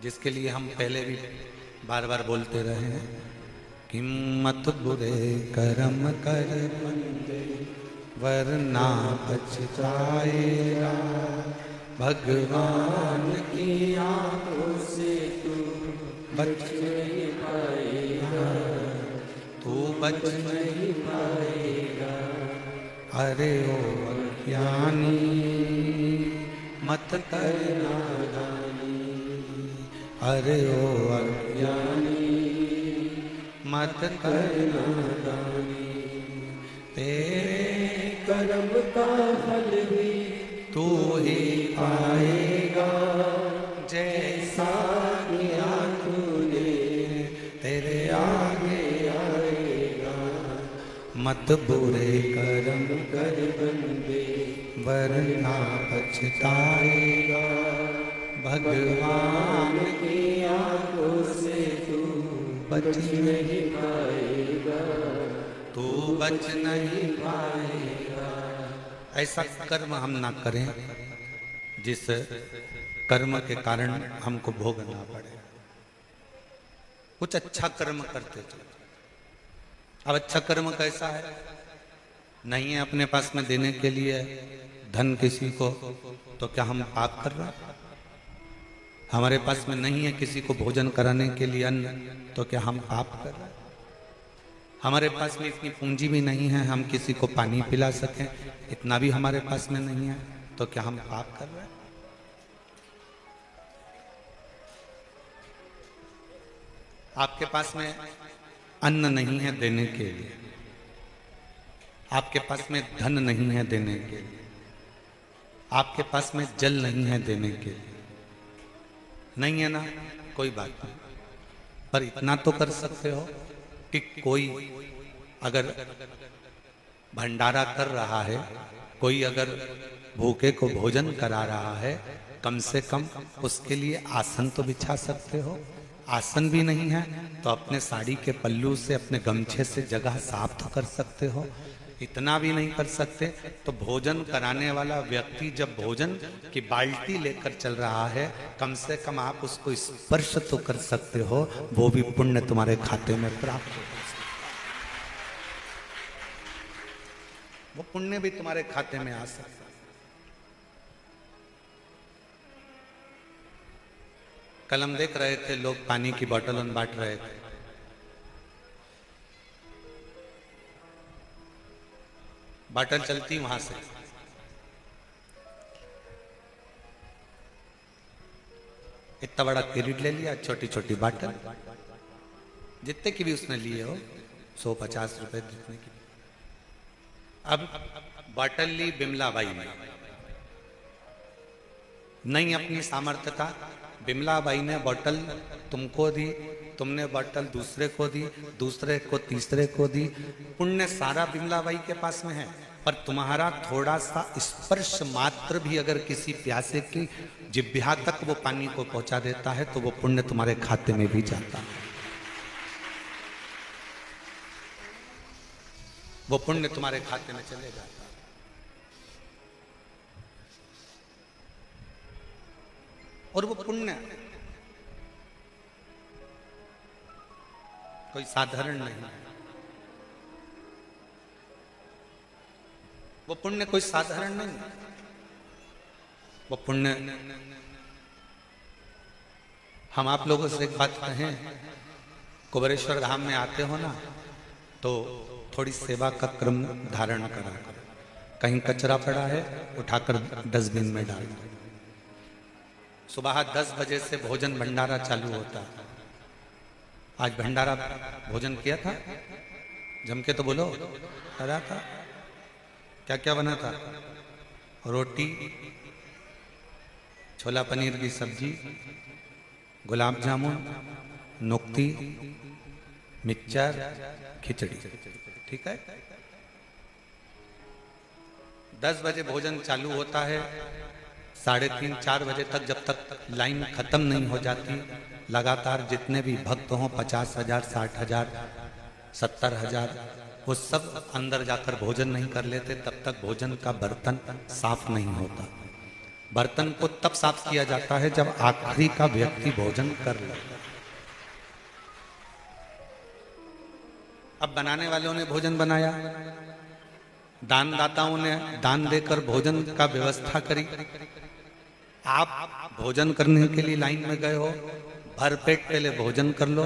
जिसके लिए हम पहले भी बार बार बोलते रहे हैं कि मत बुरे कर्म कर बंदे वरना पछताएगा, भगवान की आंखों से तू बच नहीं पाएगा, तू बच नहीं पाएगा। अरे ओ अज्ञानी मत करना दानी, अरे ओ अज्ञानी मत करना दानी, तेरे कर्म का फल भी तू ही पाएगा, जैसा किया तूने तेरे आगे आएगा। मत बुरे कर्म कर बंदे वरना पछताएगा, भगवान की आंखों से तू बच नहीं पाएगा, तू बच नहीं पाएगा। ऐसा कर्म हम ना करें जिस कर्म के कारण हमको भोगना पड़े। कुछ अच्छा कर्म करते थे। अब अच्छा कर्म कैसा है? नहीं है अपने पास में देने के लिए धन किसी को, तो क्या हम पाप कर रहे हैं? हमारे पास में नहीं है किसी को भोजन कराने के लिए अन्न, तो क्या हम पाप कर रहे हैं? हमारे पास में इतनी पूंजी भी नहीं है हम किसी को पानी पिला सकें, इतना भी हमारे पास में नहीं है, तो क्या हम पाप कर रहे हैं? आपके पास में अन्न नहीं है देने के लिए, आपके पास में धन नहीं है देने के लिए, आपके पास में जल नहीं है देने के लिए, नहीं है ना, कोई बात नहीं, पर इतना तो कर सकते हो कि कोई अगर भंडारा कर रहा है, कोई अगर भूखे को भोजन करा रहा है, कम से कम उसके लिए आसन तो बिछा सकते हो। आसन भी नहीं है तो अपने साड़ी के पल्लू से, अपने गमछे से जगह साफ तो कर सकते हो। इतना भी नहीं कर सकते तो भोजन कराने वाला व्यक्ति जब भोजन की बाल्टी लेकर चल रहा है, कम से कम आप उसको स्पर्श तो कर सकते हो, वो भी पुण्य तुम्हारे खाते में प्राप्त हो, वो पुण्य भी तुम्हारे खाते में आ सकता है। कल हम देख रहे थे लोग पानी की बोतल बांट रहे थे, बोतल चलती वहां से, इतना बड़ा क्रेडिट ले लिया, छोटी छोटी बोतल जितने की भी उसने लिए हो, 150 रुपए जितने की। अब बोतल ली बिमला बाई ने, नहीं अपनी सामर्थ्य था, बिमला बाई ने बोतल तुमको दी, तुमने बोतल दूसरे को दी, दूसरे को तीसरे को दी, पुण्य सारा बिमला बाई के पास में है, पर तुम्हारा थोड़ा सा स्पर्श मात्र भी अगर किसी प्यासे की जिह्वा तक वो पानी को पहुंचा देता है तो वो पुण्य तुम्हारे खाते में भी जाता है, वो पुण्य तुम्हारे खाते में चले जाता है। और वो पुण्य कोई साधारण नहीं, वो पुण्य कोई साधारण नहीं, वो पुण्य। हम आप लोगों से एक बात कहें, कुबेरेश्वर धाम में आते हो ना, तो थोड़ी सेवा का क्रम धारण करा करो। कहीं कचरा पड़ा है उठाकर डस्टबिन में डाल दो। सुबह 10 बजे से भोजन भंडारा चालू होता है। आज भंडारा भोजन किया था, जम के तो बोलो, करा था। क्या क्या बना था? रोटी, छोला पनीर की सब्जी, गुलाब जामुन, नुक्ती, मिक्सचर, खिचड़ी, ठीक है। 10 बजे भोजन चालू होता है, 3:30 4 बजे तक जब तक लाइन खत्म नहीं हो जाती, लगातार जितने भी भक्त हों, 50,000, 60,000, 70,000, वो सब अंदर जाकर भोजन नहीं कर लेते, तब तक भोजन का बर्तन साफ नहीं होता। बर्तन को तब साफ किया जाता है जब आखिरी का व्यक्ति भोजन कर ले। अब बनाने वालों ने भोजन बनाया, दानदाताओं ने दान देकर भोजन का व्यवस्था करी। आप भोजन करने के लिए लाइन में गए हो, भरपेट पहले भोजन कर लो,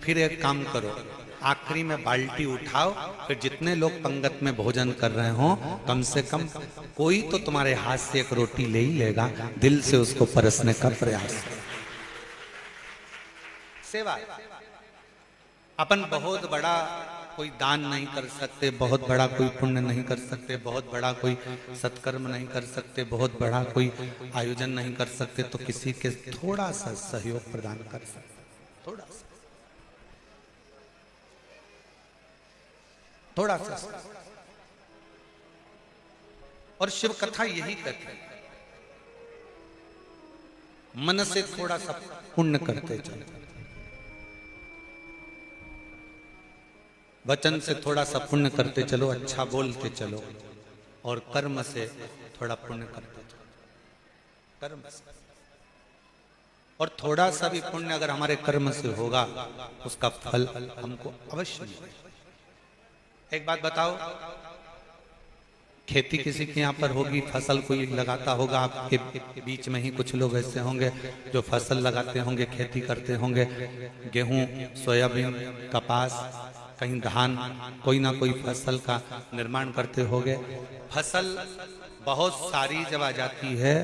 फिर एक काम करो, आखिरी में बाल्टी उठाओ, फिर जितने लोग पंगत में भोजन कर रहे हो कम से कम कोई तो तुम्हारे हाथ से एक रोटी ले ही लेगा, दिल से उसको परसने का प्रयास करो। सेवा। अपन बहुत बड़ा कोई दान नहीं कर सकते, बहुत बड़ा कोई पुण्य नहीं कर सकते, बहुत बड़ा कोई सत्कर्म नहीं कर सकते, बहुत बड़ा कोई आयोजन नहीं कर सकते, तो किसी के थोड़ा सा सहयोग प्रदान कर सकते, थोड़ा सा। और शिव कथा यही कहती है, मन से थोड़ा सा पुण्य करते चलो, वचन से थोड़ा सा पुण्य करते चलो, अच्छा बोलते चलो, और कर्म से थोड़ा पुण्य करते चलो, कर्म से। और थोड़ा सा भी पुण्य अगर हमारे कर्म से होगा उसका फल हमको अवश्य मिलेगा। एक बात बताओ, खेती किसी के यहाँ पर होगी, फसल कोई लगाता होगा, आपके बीच में ही कुछ लोग ऐसे होंगे जो फसल लगाते होंगे, खेती करते होंगे, गेहूं, सोयाबीन, कपास, कहीं धान, कोई ना कोई फसल का निर्माण करते होंगे। फसल बहुत सारी जब आ जाती है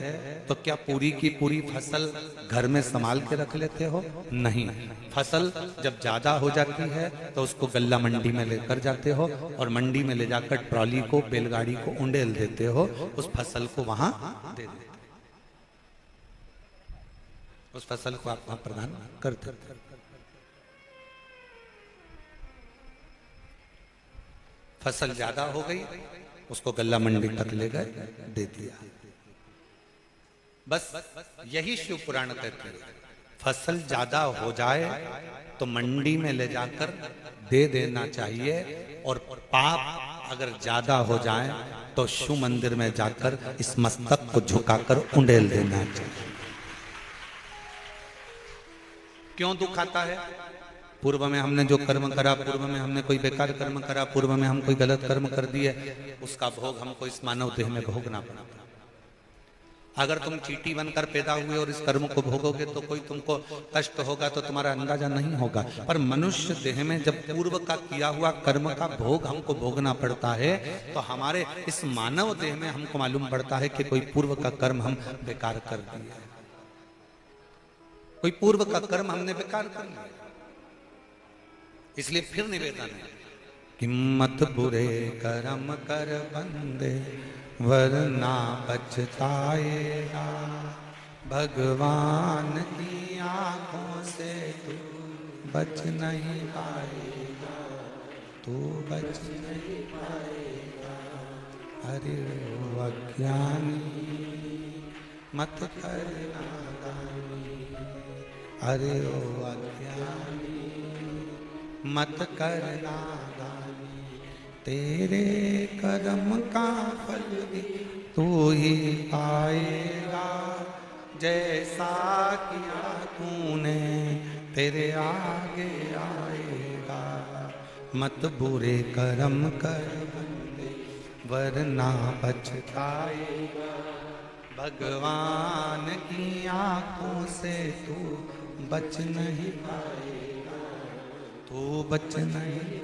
तो क्या पूरी की पूरी फसल घर में संभाल के रख लेते हो? नहीं। फसल जब ज्यादा हो जाती है तो उसको गल्ला मंडी में लेकर जाते हो, और मंडी में ले जाकर ट्रॉली को, बैलगाड़ी को उंडेल देते हो, उस फसल को वहां दे देते, उस फसल को आप वहां प्रदान कर देते। फसल ज्यादा हो गई, उसको गल्ला मंडी तक ले गए, दे दिया। बस यही शिव पुराण कहते हैं, फसल ज्यादा हो जाए तो मंडी में ले जाकर दे देना चाहिए, और पाप अगर ज्यादा हो जाए तो शिव मंदिर में जाकर इस मस्तक को झुकाकर उंडेल देना चाहिए। क्यों दुख आता है? पूर्व में हमने जो कर्म करा, पूर्व में हमने कोई बेकार कर्म करा, पूर्व में हम कोई गलत कर्म कर दिए, उसका भोग हमको इस मानव देह में भोगना पड़ा। अगर तुम चींटी बनकर पैदा हुए और इस कर्म को भोगोगे तो कोई तुमको कष्ट होगा तो तुम्हारा अंदाजा नहीं होगा, पर मनुष्य देह में जब पूर्व का किया हुआ कर्म का भोग हमको भोगना पड़ता है तो हमारे इस मानव देह में हमको मालूम पड़ता है कि कोई पूर्व का कर्म हम बेकार कर दिया, कोई पूर्व का कर्म हमने बेकार कर लिया। इसलिए फिर निवेदन है कि मत बुरे कर्म कर बंदे वरना पछताएगा, भगवान की आंखों से तू बच नहीं पाएगा, तू बच नहीं पाएगा। अरे ओ अज्ञानी मत कर नादानी, अरे ओ अज्ञानी मत कर नादानी, तेरे कर्म का फल भी तू ही पाएगा, जैसा किया तूने तेरे आगे आएगा। मत बुरे कर्म कर बंदे वरना पछताएगा, भगवान की आंखों से तू बच नहीं पाएगा, तू बच नहीं।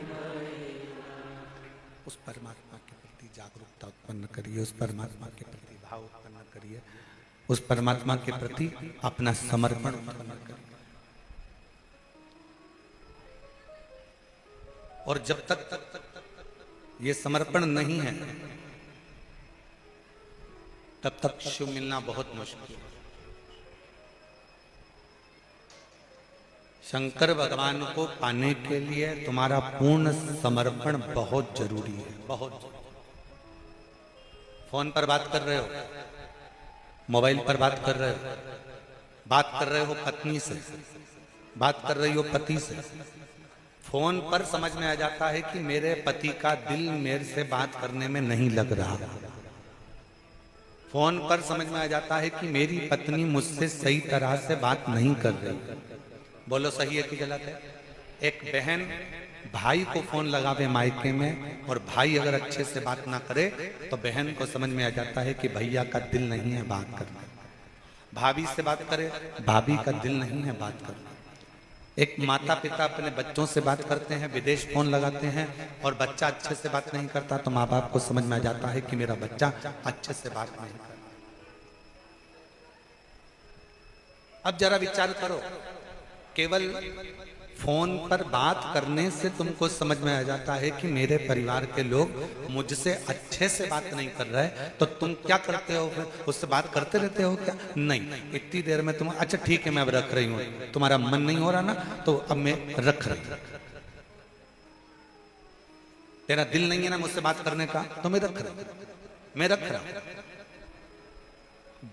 उस परमात्मा के प्रति जागरूकता उत्पन्न करिए, उस परमात्मा के प्रति भाव उत्पन्न करिए, उस परमात्मा के प्रति अपना समर्पण उत्पन्न करिए। और जब तक ये समर्पण नहीं है तब तक शिव मिलना बहुत मुश्किल है। शंकर भगवान को पाने के लिए तुम्हारा पूर्ण समर्पण बहुत जरूरी है, बहुत। फोन पर बात कर रहे हो, मोबाइल पर बात कर रहे हो, बात कर रहे हो पत्नी से, बात कर रही हो पति से, फोन पर समझ में आ जाता है कि मेरे पति का दिल मेरे से बात करने में नहीं लग रहा। फोन पर समझ में आ जाता है कि मेरी पत्नी मुझसे सही तरह से बात नहीं कर रही। बोलो सही है कि गलत है? एक बहन भाई को फोन लगावे मायके में और भाई अगर अच्छे से बात ना करे तो बहन को समझ में आ जाता है कि भैया का दिल नहीं है बात करना। भाभी से बात करे, भाभी का दिल नहीं है बात करना। एक माता पिता अपने बच्चों से बात करते हैं, विदेश फोन लगाते हैं और बच्चा अच्छे से बात नहीं करता तो माँ बाप को समझ में आ जाता है कि मेरा बच्चा अच्छे से बात नहीं करता। अब जरा विचार करो, केवल फोन पर बात करने से तुमको समझ में आ जाता है कि मेरे परिवार के लोग मुझसे अच्छे से बात नहीं कर रहे, तो तुम क्या करते हो? फिर उससे बात करते रहते हो क्या? नहीं, इतनी देर में तुम अच्छा ठीक है मैं अब रख रही हूँ, तुम्हारा मन नहीं हो रहा ना तो अब मैं रख रही हूँ। तेरा दिल नहीं है ना मुझसे बात करने का तो मैं रख रहा हूँ।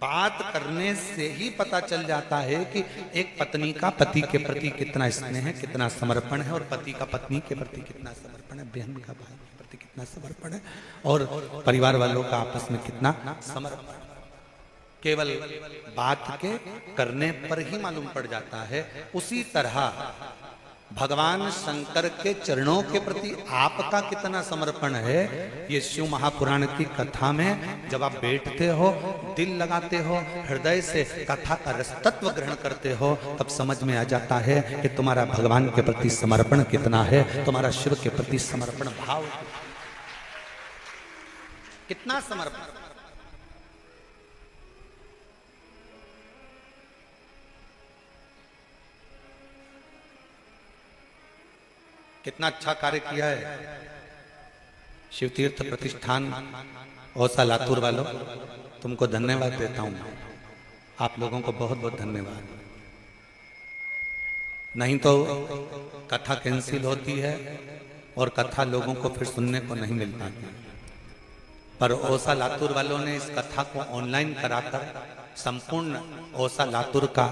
बात करने से ही पता चल जाता है कि एक पत्नी का पति के प्रति कितना स्नेह है, कितना समर्पण है, और पति का पत्नी के प्रति कितना समर्पण है, बहन का भाई के प्रति कितना समर्पण है, और परिवार वालों का आपस में कितना समर्पण। केवल बात के करने पर ही मालूम पड़ जाता है। उसी तरह भगवान शंकर के चरणों के प्रति आपका कितना समर्पण है, ये शिव महापुराण की कथा में जब आप बैठते हो, दिल लगाते हो, हृदय से कथा का रसतत्व ग्रहण करते हो, तब समझ में आ जाता है कि तुम्हारा भगवान के प्रति समर्पण कितना है, तुम्हारा शिव के प्रति समर्पण भाव कितना समर्पण। कितना अच्छा कार्य किया है शिव तीर्थ प्रतिष्ठान औसा लातूर वालों, तुमको धन्यवाद देता हूं। आप लोगों को बहुत बहुत धन्यवाद। नहीं तो कथा कैंसिल होती है और कथा लोगों को फिर सुनने को नहीं मिल पाती, पर औसा लातूर वालों ने इस कथा को ऑनलाइन कराकर संपूर्ण औसा लातूर का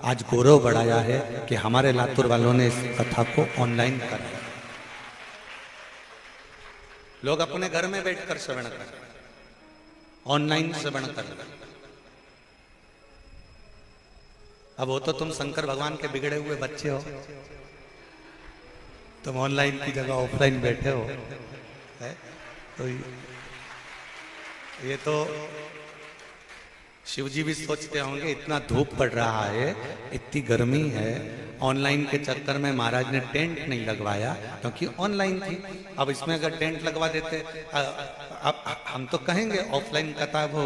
आज गौरव बढ़ाया है कि हमारे लातूर वालों ने इस कथा को ऑनलाइन कराया। लोग अपने घर में बैठकर श्रवण कर, ऑनलाइन श्रवण कर। अब वो तो तुम शंकर भगवान के बिगड़े हुए बच्चे हो, तुम ऑनलाइन की जगह ऑफलाइन बैठे हो, है? तो ये तो शिवजी भी सोचते होंगे इतना धूप पड़ रहा है, इतनी गर्मी है, ऑनलाइन के चक्कर में महाराज ने टेंट नहीं लगवाया क्योंकि ऑनलाइन थी। अब इसमें अगर टेंट लगवा देते, अब हम तो कहेंगे ऑफलाइन कथा वो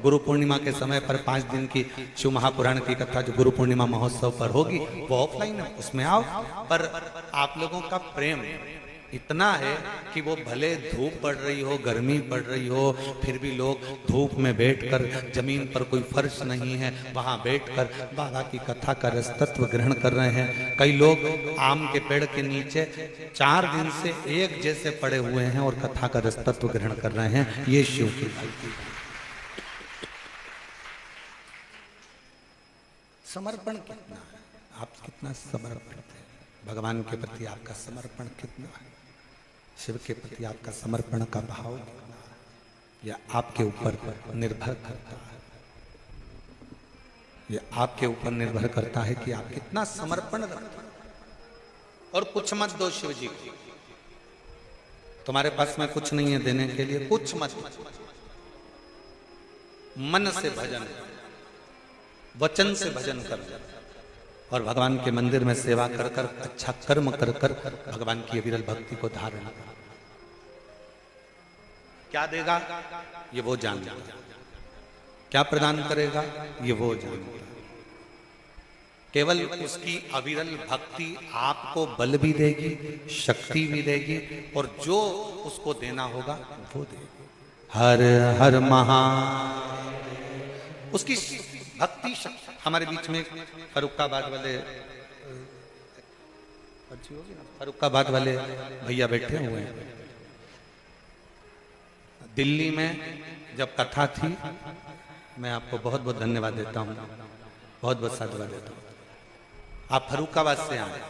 गुरु पूर्णिमा के समय पर 5 दिन की शिव महापुराण की कथा जो गुरु पूर्णिमा महोत्सव पर होगी वो ऑफलाइन है, उसमें आओ। पर आप लोगों का प्रेम इतना है कि वो भले धूप पड़ रही हो, गर्मी पड़ रही हो, फिर भी लोग धूप में बैठकर, जमीन पर कोई फर्श नहीं है वहां बैठकर बाबा की कथा का रसतत्व ग्रहण कर रहे हैं। कई लोग आम के पेड़ के नीचे 4 दिन से एक जैसे पड़े हुए हैं और कथा का रसतत्व ग्रहण कर रहे हैं। ये शिव की भक्ति, समर्पण कितना है, आप कितना समर्पण है भगवान के प्रति, आपका समर्पण कितना है, शिव के प्रति आपका समर्पण का भाव यह आपके ऊपर निर्भर करता है। यह आपके ऊपर निर्भर करता है कि आप कितना समर्पण रखते हैं। और कुछ मत दो शिव जी को, तुम्हारे पास में कुछ नहीं है देने के लिए, कुछ मत, मन से भजन, वचन से भजन कर और भगवान के मंदिर में सेवा कर कर, अच्छा कर्म कर कर भगवान की अविरल भक्ति को धारण कर। क्या देगा ये वो जानता, क्या प्रदान करेगा ये वो जानता। केवल उसकी अविरल भक्ति आपको बल भी देगी, शक्ति भी देगी, और जो उसको देना होगा वो देगी। हर हर महादेव, उसकी भक्ति शक्ति। हमारे बीच में फरुखाबाद वाले भैया बैठे हुए हैं। दिल्ली में जब कथा थी, मैं आपको बहुत बहुत धन्यवाद देता हूँ, बहुत बहुत साधुवाद देता हूँ। आप फरुखाबाद से आए,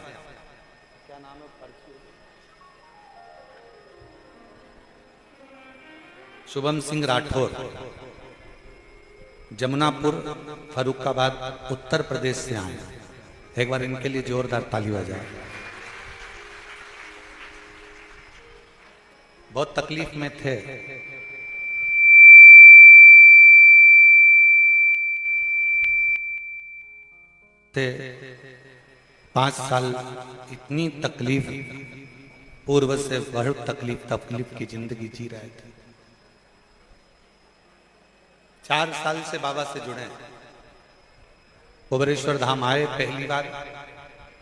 क्या नाम है? शुभम सिंह राठौर, जमुनापुर फर्रुखाबाद उत्तर प्रदेश से आए। एक बार इनके लिए जोरदार ताली बजाएं। बहुत तकलीफ में थे, थे 5 साल इतनी तकलीफ, पूर्व से बहुत तकलीफ की जिंदगी जी रहे थे। 4 साल से बाबा से जुड़े। कुबरेश्वर धाम आए, पहली बार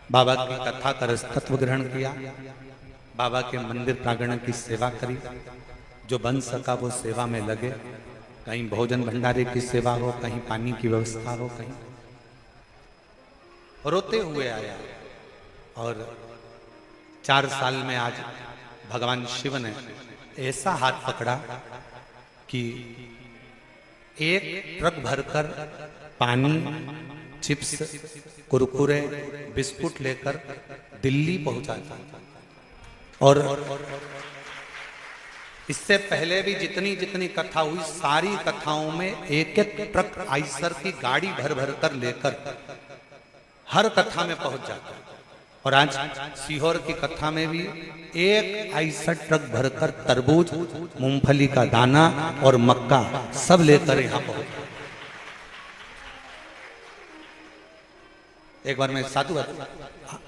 बाबा की कथा का रसतत्व ग्रहण किया, बाबा के मंदिर प्रांगण की सेवा करी, जो बन सका वो सेवा में लगे। कहीं भोजन भंडारे की सेवा हो, कहीं पानी की व्यवस्था हो, कहीं रोते हुए आया। और 4 साल में आज भगवान शिव ने ऐसा हाथ पकड़ा कि 1 ट्रक भरकर पानी, चिप्स, कुरकुरे, बिस्कुट लेकर दिल्ली पहुंचा था। और इससे पहले भी जितनी जितनी कथा हुई, सारी कथाओं में 1-1 ट्रक आइसर की गाड़ी भर भर कर लेकर हर कथा में पहुंच जाता। और आज सीहोर की कथा में भी 1 आइसर ट्रक भरकर तरबूज, मूंगफली का दाना और मक्का सब लेकर यहां पहुंचा। एक बार मैं साधु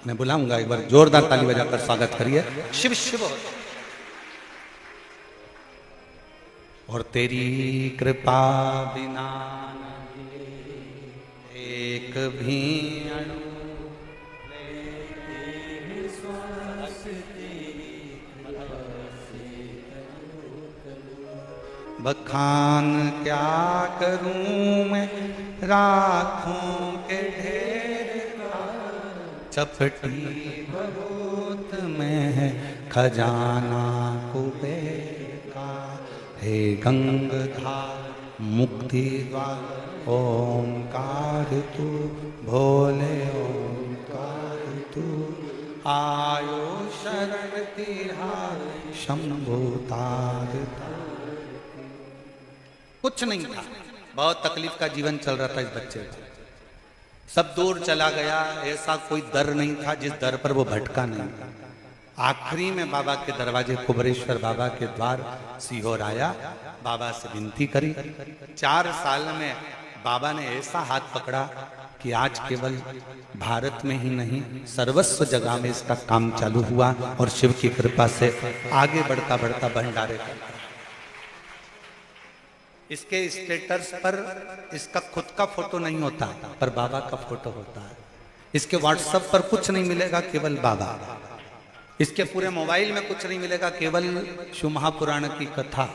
मैं बुलाऊंगा, एक बार जोरदार ताली बजाकर स्वागत करिए। शिव शिव। और तेरी कृपा बिना एक भी अणु बखान क्या करूं मैं राखों के ढेर का, चपटी बहुत में है खजाना कुबेर का। हे गंगाधार मुक्ति द्वार ओंकार तू, भोले ओंकार तू, आयो शरण तिहार शंभु तार। कुछ नहीं था, बहुत तकलीफ का जीवन चल रहा था इस बच्चे का। सब दूर चला गया, ऐसा कोई दर नहीं था जिस दर पर वो भटका नहीं। आखिरी में बाबा के दरवाजे, कुबरेश्वर बाबा के द्वार सीहोर आया, बाबा से विनती करी। 4 साल में बाबा ने ऐसा हाथ पकड़ा कि आज केवल भारत में ही नहीं, सर्वस्व जगह में इसका काम चालू हुआ। और शिव की कृपा से आगे बढ़ता बढ़ता भंडारे करता। इसके स्टेटस पर इसका खुद का फोटो नहीं होता, पर बाबा का फोटो होता है। इसके व्हाट्सएप पर कुछ नहीं मिलेगा, केवल बाबा। इसके पूरे मोबाइल में कुछ नहीं मिलेगा, केवल शिव महापुराण की कथा।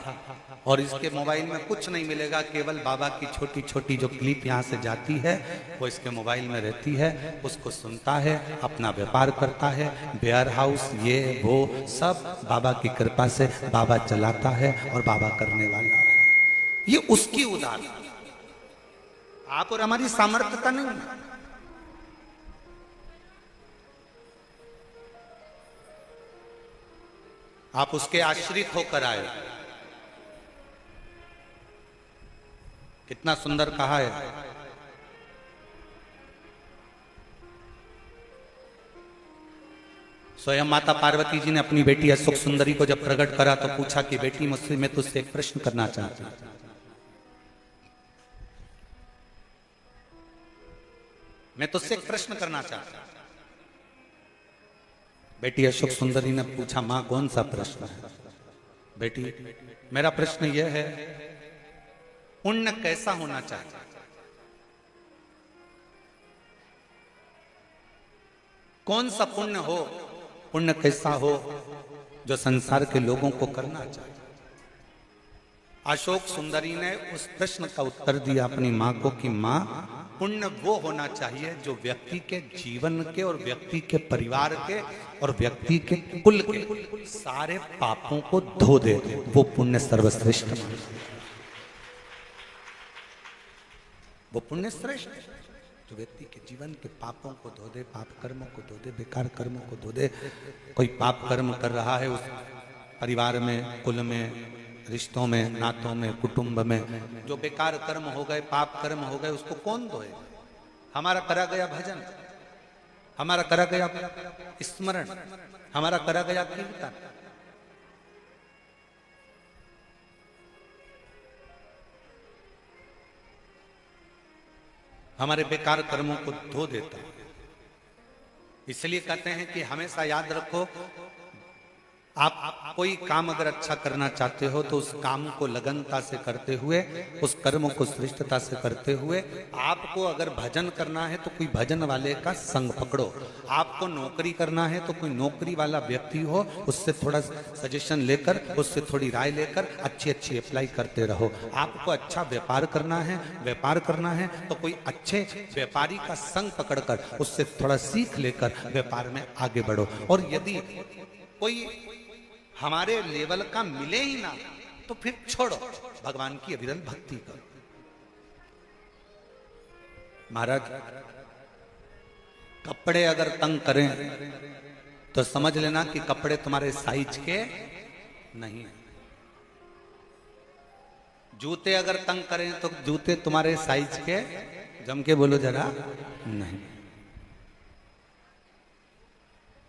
और इसके मोबाइल में कुछ नहीं मिलेगा, केवल बाबा की छोटी छोटी जो क्लिप यहाँ से जाती है वो इसके मोबाइल में रहती है। उसको सुनता है, अपना व्यापार करता है, वेयर हाउस ये वो सब बाबा की कृपा से बाबा चलाता है और बाबा करने वाला है। ये उसकी उदार, आप और हमारी सामर्थ्यता नहीं है। आप उसके आश्रित होकर आए। कितना सुंदर कहा है। स्वयं माता पार्वती जी ने अपनी बेटी अशोक सुंदरी को जब प्रकट करा तो पूछा कि बेटी, मुझसे मैं तुझसे एक प्रश्न करना चाहती हूं। मैं तुझसे एक प्रश्न करना चाहता हूं। बेटी अशोक सुंदरी ने पूछा, मां कौन सा प्रश्न है? बेटी, मेरा प्रश्न यह है, पुण्य कैसा होना चाहिए? कौन सा पुण्य हो, पुण्य कैसा हो जो संसार के लोगों को करना चाहिए? अशोक सुंदरी ने उस प्रश्न का उत्तर दिया अपनी मां को कि मां, पुण्य वो होना चाहिए जो व्यक्ति के जीवन के और व्यक्ति के परिवार के और व्यक्ति के कुल के सारे पापों को धो दे। वो पुण्य सर्वश्रेष्ठ, वो पुण्य श्रेष्ठ जो व्यक्ति के जीवन के पापों को धो दे, पाप कर्मों को धो दे, बेकार कर्मों को धो दे। कोई पाप कर्म कर रहा है उस परिवार में, कुल में, रिश्तों में, नातों में, कुटुंब में जो बेकार कर्म हो गए, पाप कर्म हो गए, उसको कौन धोए? हमारा करा गया भजन, हमारा करा गया स्मरण, हमारा करा गया कीर्तन। हमारे बेकार कर्मों को धो देता है। इसलिए कहते हैं कि हमेशा याद रखो, आप कोई काम अगर अच्छा करना चाहते हो तो उस काम को लगनता से करते हुए, उस कर्म को श्रेष्ठता से करते हुए, आपको अगर भजन करना है तो कोई भजन वाले का संग पकड़ो। आपको नौकरी करना है तो कोई नौकरी वाला व्यक्ति हो, उससे थोड़ा सजेशन लेकर, उससे थोड़ी राय लेकर अच्छी अच्छी अप्लाई करते रहो। आपको अच्छा व्यापार करना है, व्यापार करना है तो कोई अच्छे व्यापारी का संग पकड़कर उससे थोड़ा सीख लेकर व्यापार में आगे बढ़ो। और यदि कोई हमारे लेवल का मिले ही ना तो फिर छोड़ो, भगवान की अविरल भक्ति करो। महाराज, कपड़े अगर तंग करें तो समझ लेना कि कपड़े तुम्हारे साइज के नहीं है। जूते अगर तंग करें तो जूते तुम्हारे साइज के, जम के बोलो जरा, नहीं।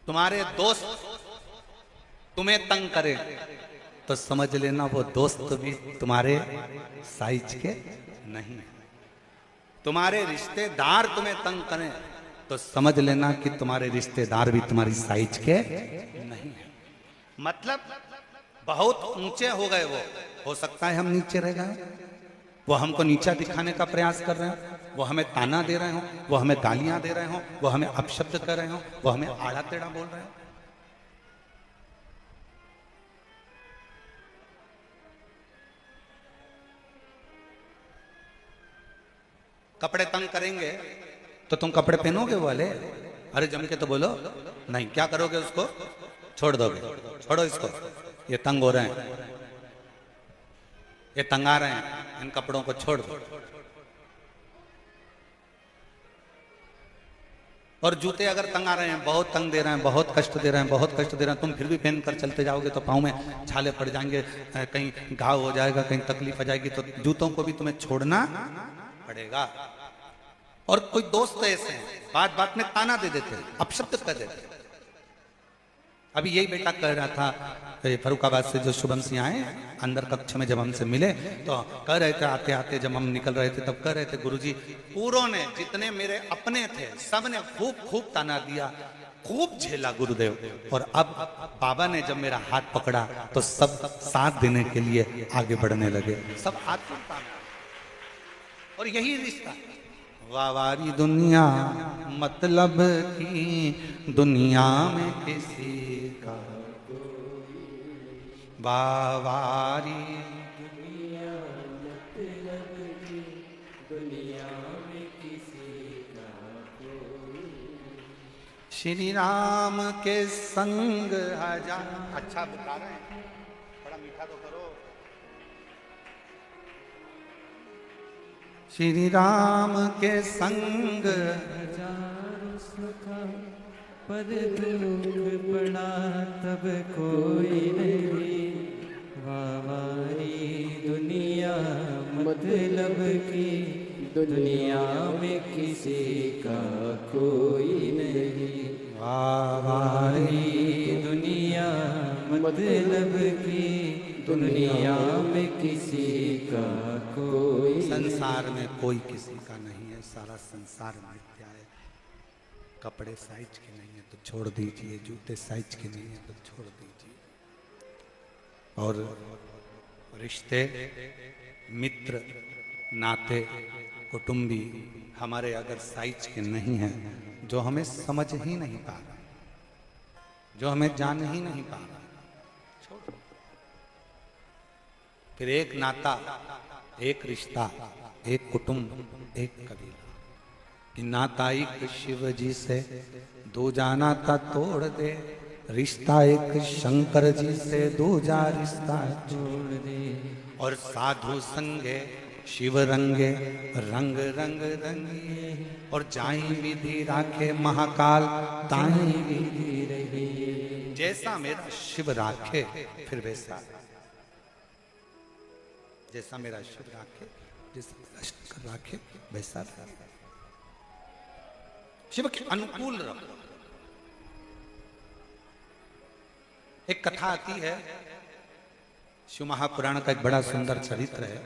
तुम्हारे दोस्त तुम्हें तंग करे तो समझ लेना वो दोस्त भी तुम्हारे साइज के नहीं है। तुम्हारे रिश्तेदार तुम्हें तंग करें तो समझ लेना कि तुम्हारे रिश्तेदार भी तुम्हारी साइज के नहीं है। मतलब बहुत ऊंचे हो गए वो, हो सकता है हम नीचे रह गए, वो हमको नीचा दिखाने का प्रयास कर रहे हो, वो हमें ताना दे रहे हो, वो हमें गालियां दे रहे हो, वो हमें अपशब्द कर रहे हो, वो हमें आड़ा टेढ़ा बोल रहे हो। कपड़े तंग करेंगे तो तुम कपड़े पहनोगे वाले? अरे जम के तो बोलो, नहीं। क्या करोगे? उसको छोड़ दोगे? छोड़ो इसको, ये तंग हो रहे हैं, ये तंगा रहे हैं, इन कपड़ों को छोड़ दो। और जूते अगर तंगा रहे हैं, बहुत तंग दे रहे हैं, बहुत कष्ट दे रहे हैं, बहुत कष्ट दे रहे हैं, तुम फिर भी पहन कर चलते जाओगे तो पाँव में छाले पड़ जाएंगे, कहीं घाव हो जाएगा, कहीं तकलीफ आ जाएगी, तो जूतों को भी तुम्हें छोड़ना पड़ेगा। और कोई दोस्त ऐसे हैं, बात बात में ताना दे देते हैं, अपशब्द कर देते हैं। अभी यही बेटा कह रहा था, फरुखाबाद से जो शुभम सिंह आए अंदर कक्ष में, जब हमसे मिले तो कह रहे थे, आते आते जब हम निकल रहे थे तब कह रहे थे, गुरुजी पूरों ने, जितने मेरे अपने थे, सब ने खूब खूब ताना दिया, खूब झेला गुरुदेव। और अब बाबा ने जब मेरा हाथ पकड़ा तो सब साथ देने के लिए आगे बढ़ने लगे, सब हाथ पकड़ा। और यही रिश्ता, वावारी दुनिया मतलब की दुनिया में किसी का, वावारी दुनिया मतलब की दुनिया में किसी का कोई। श्री राम के संग हजार। अच्छा बता रहे हैं, बड़ा मीठा तो करो। श्री राम के संग हजारों सुख, पर दुख पड़ा तब कोई नहीं। वावारी दुनिया मतलब की दुनिया में किसी का कोई नहीं। वावारी दुनिया मतलब की दुनिया में किसी का कोई। संसार में कोई किसी का नहीं है, सारा संसार मिथ्या है। कपड़े साइज के नहीं है तो छोड़ दीजिए, जूते साइज के नहीं है तो छोड़ दीजिए। और रिश्ते, मित्र, नाते, कुटुंबी हमारे अगर साइज के नहीं हैं, जो हमें समझ ही नहीं पा रहा, जो हमें जान ही नहीं पा रहा, छोड़। फिर एक नाता, एक रिश्ता, एक कुटुंब, एक कबीला। कि नाता एक शिव जी से दूजा नाता तोड़ दे, रिश्ता एक शंकर जी से दूजा रिश्ता जोड़ दे। और साधु संगे शिव रंगे, रंग रंग रंगे। और जाई विधि राखे महाकाल, ताई विधि रही। जैसा मेरा शिव राखे फिर वैसा। जैसा मेरा शिव राखे, जैसा मेरा शंकर राखे, वैसा राखे। शिव के अनुकूल रखो। एक कथा आती है, शिव महापुराण का एक बड़ा सुंदर चरित्र है।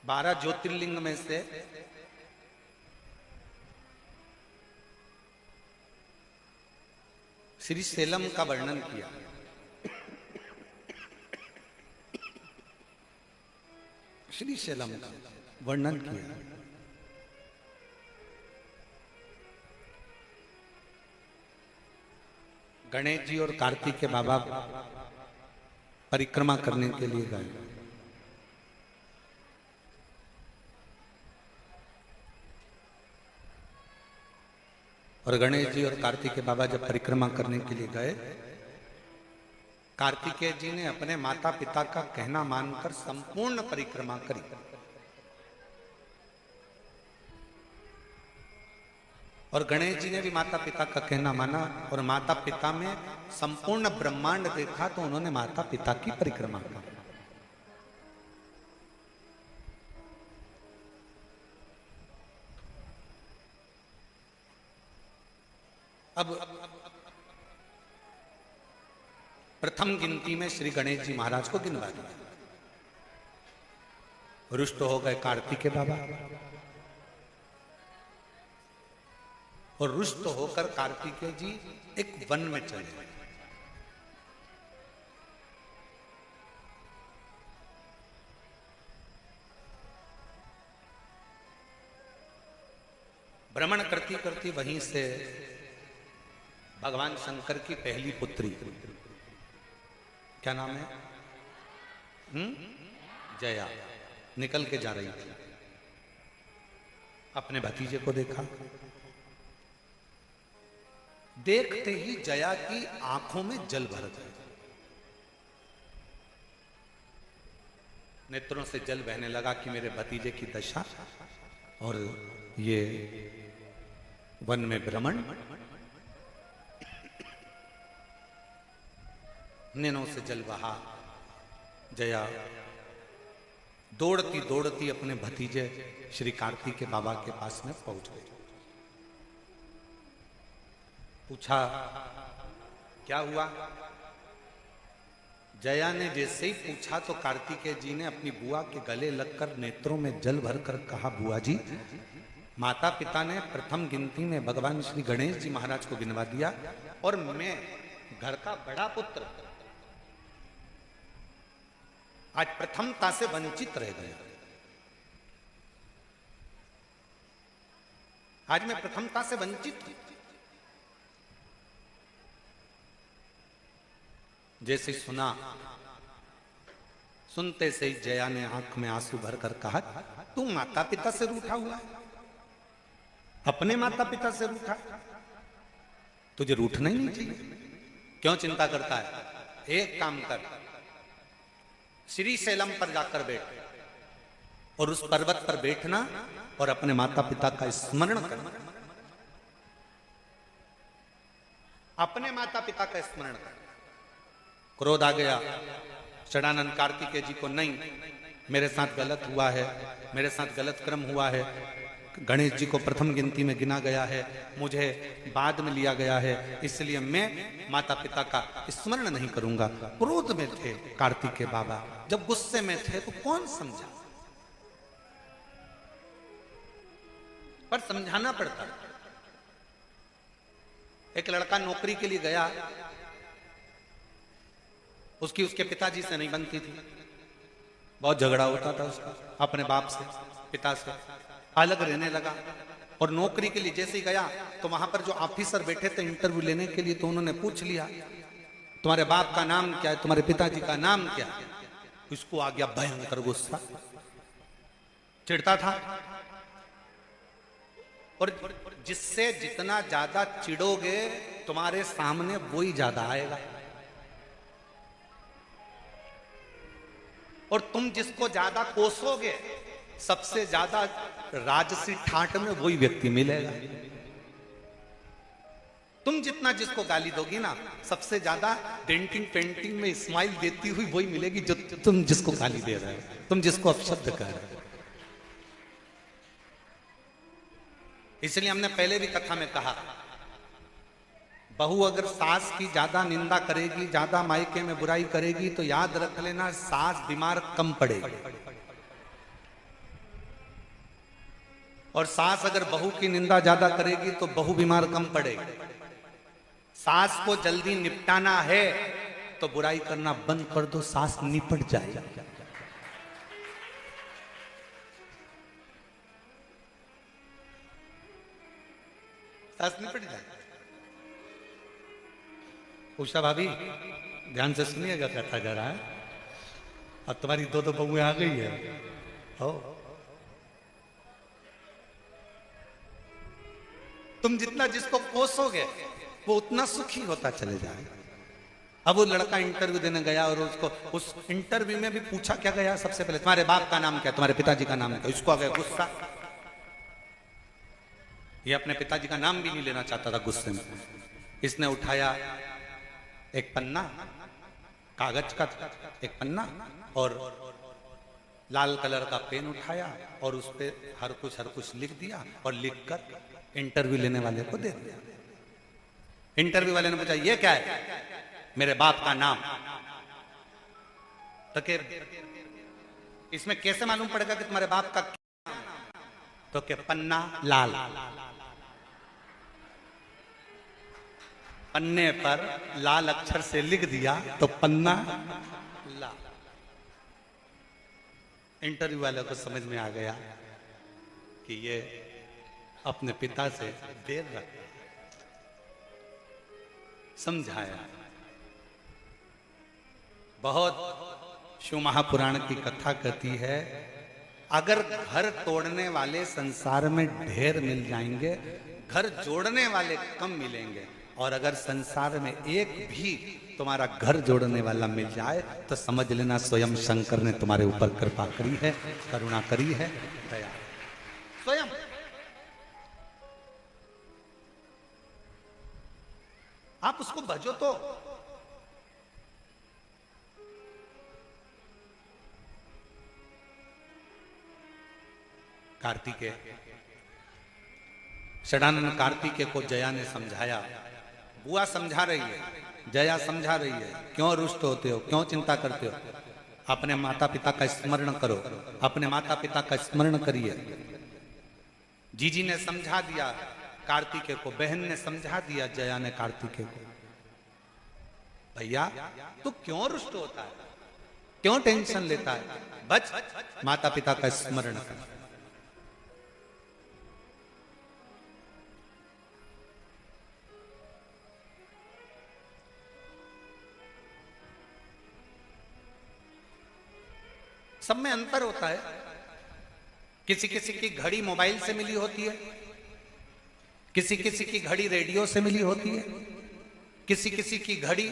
12 ज्योतिर्लिंग में से श्री सेलम का वर्णन किया। श्री सेलम का वर्णन किया। गणेश जी और कार्तिक के बाबा परिक्रमा करने के लिए गए। और गणेश जी और कार्तिकेय बाबा जब परिक्रमा करने के लिए गए, कार्तिकेय जी ने अपने माता पिता का कहना मानकर संपूर्ण परिक्रमा करी। और गणेश जी ने भी माता पिता का कहना माना और माता पिता में संपूर्ण ब्रह्मांड देखा, तो उन्होंने माता पिता की परिक्रमा की। अब प्रथम गिनती में श्री गणेश जी महाराज को गिनवा दिया। रुष्ट हो गए कार्तिकेय बाबा और रुष्ट होकर कार्तिकेय जी एक वन में चले गए। भ्रमण करती करती वहीं से भगवान शंकर की पहली पुत्री, क्या नाम है, जया, निकल के जा रही थी। अपने भतीजे को देखा। देखते ही जया की आंखों में जल भर गया। नेत्रों से जल बहने लगा कि मेरे भतीजे की दशा और ये वन में भ्रमण। नैनों से जल बहा। जया दौड़ती दौड़ती अपने भतीजे श्री कार्तिकेय बाबा के पास में पहुंच गई। पूछा क्या हुआ। जया ने जैसे ही पूछा तो कार्तिकेय जी ने अपनी बुआ के गले लगकर नेत्रों में जल भरकर कहा, बुआ जी, माता पिता ने प्रथम गिनती में भगवान श्री गणेश जी महाराज को गिनवा दिया और मैं घर का बड़ा पुत्र आज प्रथमता से वंचित रह गया। आज मैं प्रथमता से वंचित हूं। जैसे सुना, सुनते से ही जया ने आंख में आंसू भरकर कहा, तू माता पिता से रूठा हुआ है, अपने माता पिता से रूठा, तुझे रूठना ही नहीं चाहिए। क्यों चिंता करता है? एक काम कर, श्री सेलम पर जाकर बैठ और उस पर्वत पर बैठना और अपने माता पिता का स्मरण करना। अपने माता पिता का स्मरण करना। क्रोध आ गया षडानंद कार्तिकेय जी को, नहीं, मेरे साथ गलत हुआ है, मेरे साथ गलत कर्म हुआ है। गणेश जी को प्रथम गिनती में गिना गया है, मुझे बाद में लिया गया है, इसलिए मैं माता पिता का स्मरण नहीं करूंगा। क्रोध में थे कार्तिकेय बाबा, जब गुस्से में थे तो कौन समझा, पर समझाना पड़ता। एक लड़का नौकरी के लिए गया, उसकी उसके पिताजी से नहीं बनती थी, बहुत झगड़ा होता था उसका अपने बाप से, पिता से, अलग रहने लगा। और नौकरी के लिए जैसे ही गया तो वहां पर जो ऑफिसर बैठे थे इंटरव्यू लेने के लिए, तो उन्होंने पूछ लिया, तुम्हारे बाप का नाम क्या है, तुम्हारे पिताजी का नाम क्या है। उसको आ गया भयंकर गुस्सा, चिढ़ता था। और जिससे जितना ज्यादा चिढ़ोगे तुम्हारे सामने वो ही ज्यादा आएगा, और तुम जिसको ज्यादा कोसोगे सबसे ज्यादा राजसी ठाट में वही व्यक्ति मिलेगा। तुम जितना जिसको गाली दोगी ना, सबसे ज्यादा डेंटिंग पेंटिंग में स्माइल देती हुई वही मिलेगी जो तुम जिसको गाली दे रहे हो, तुम जिसको अपशब्द कह रहे हो। इसलिए हमने पहले भी कथा में कहा, बहू अगर सास की ज्यादा निंदा करेगी, ज्यादा मायके में बुराई करेगी, तो याद रख लेना सास बीमार कम पड़ेगी। और सास अगर बहू की निंदा ज्यादा करेगी तो बहू बीमार कम पड़ेगी। सास को जल्दी निपटाना है तो बुराई करना बंद कर दो, सास निपट जाएगी। सास निपट जाएगी। उषा भाभी ध्यान से सुनिएगा कथा जरा, अब तुम्हारी दो बहुएं आ गई है। हो तुम जितना जिसको कोसोगे वो उतना सुखी होता चले जाएगा। अब वो लड़का इंटरव्यू देने गया और उसको उस इंटरव्यू में भी पूछा क्या गया, सबसे पहले तुम्हारे बाप का नाम क्या, तुम्हारे पिताजी का नाम क्या। इसको आ गया गुस्सा, ये अपने पिताजी का नाम भी नहीं लेना चाहता था गुस्से में। इसने उठाया एक पन्ना, कागज का एक पन्ना, और लाल कलर का पेन उठाया और उस पे हर कुछ लिख दिया और लिखकर इंटरव्यू लेने वाले को दे दिया। इंटरव्यू वाले ने पूछा ये क्या है, मेरे बाप का नाम। तो के इसमें कैसे मालूम पड़ेगा कि तुम्हारे बाप का क्या नाम? तो के पन्ना लाल, पन्ने पर लाल अक्षर से लिख दिया तो पन्ना लाल। इंटरव्यू वाले को समझ में आ गया कि ये अपने पिता से देर रखा। समझाया। बहुत शिव महापुराण की कथा कहती है, अगर घर तोड़ने वाले संसार में ढेर मिल जाएंगे, घर जोड़ने वाले कम मिलेंगे। और अगर संसार में एक भी तुम्हारा घर जोड़ने वाला मिल जाए तो समझ लेना स्वयं शंकर ने तुम्हारे ऊपर कृपा करी है, करुणा करी है, दया स्वयं। आप उसको भजो तो। कार्तिकेय, षडानन कार्तिकेय को जया ने समझाया। बुआ समझा रही है, जया समझा रही है, क्यों रुष्ट होते हो, क्यों चिंता करते हो, अपने माता पिता का स्मरण करो, अपने माता पिता का स्मरण करिए। जीजी ने समझा दिया कार्तिकेय को, बहन ने समझा दिया जया ने कार्तिकेय को, भैया तू क्यों रुष्ट होता है, क्यों टेंशन लेता है, बच माता पिता का स्मरण कर। सब में अंतर होता है। किसी किसी की घड़ी मोबाइल से मिली होती है, किसी किसी की घड़ी रेडियो से मिली होती है, किसी किसी की घड़ी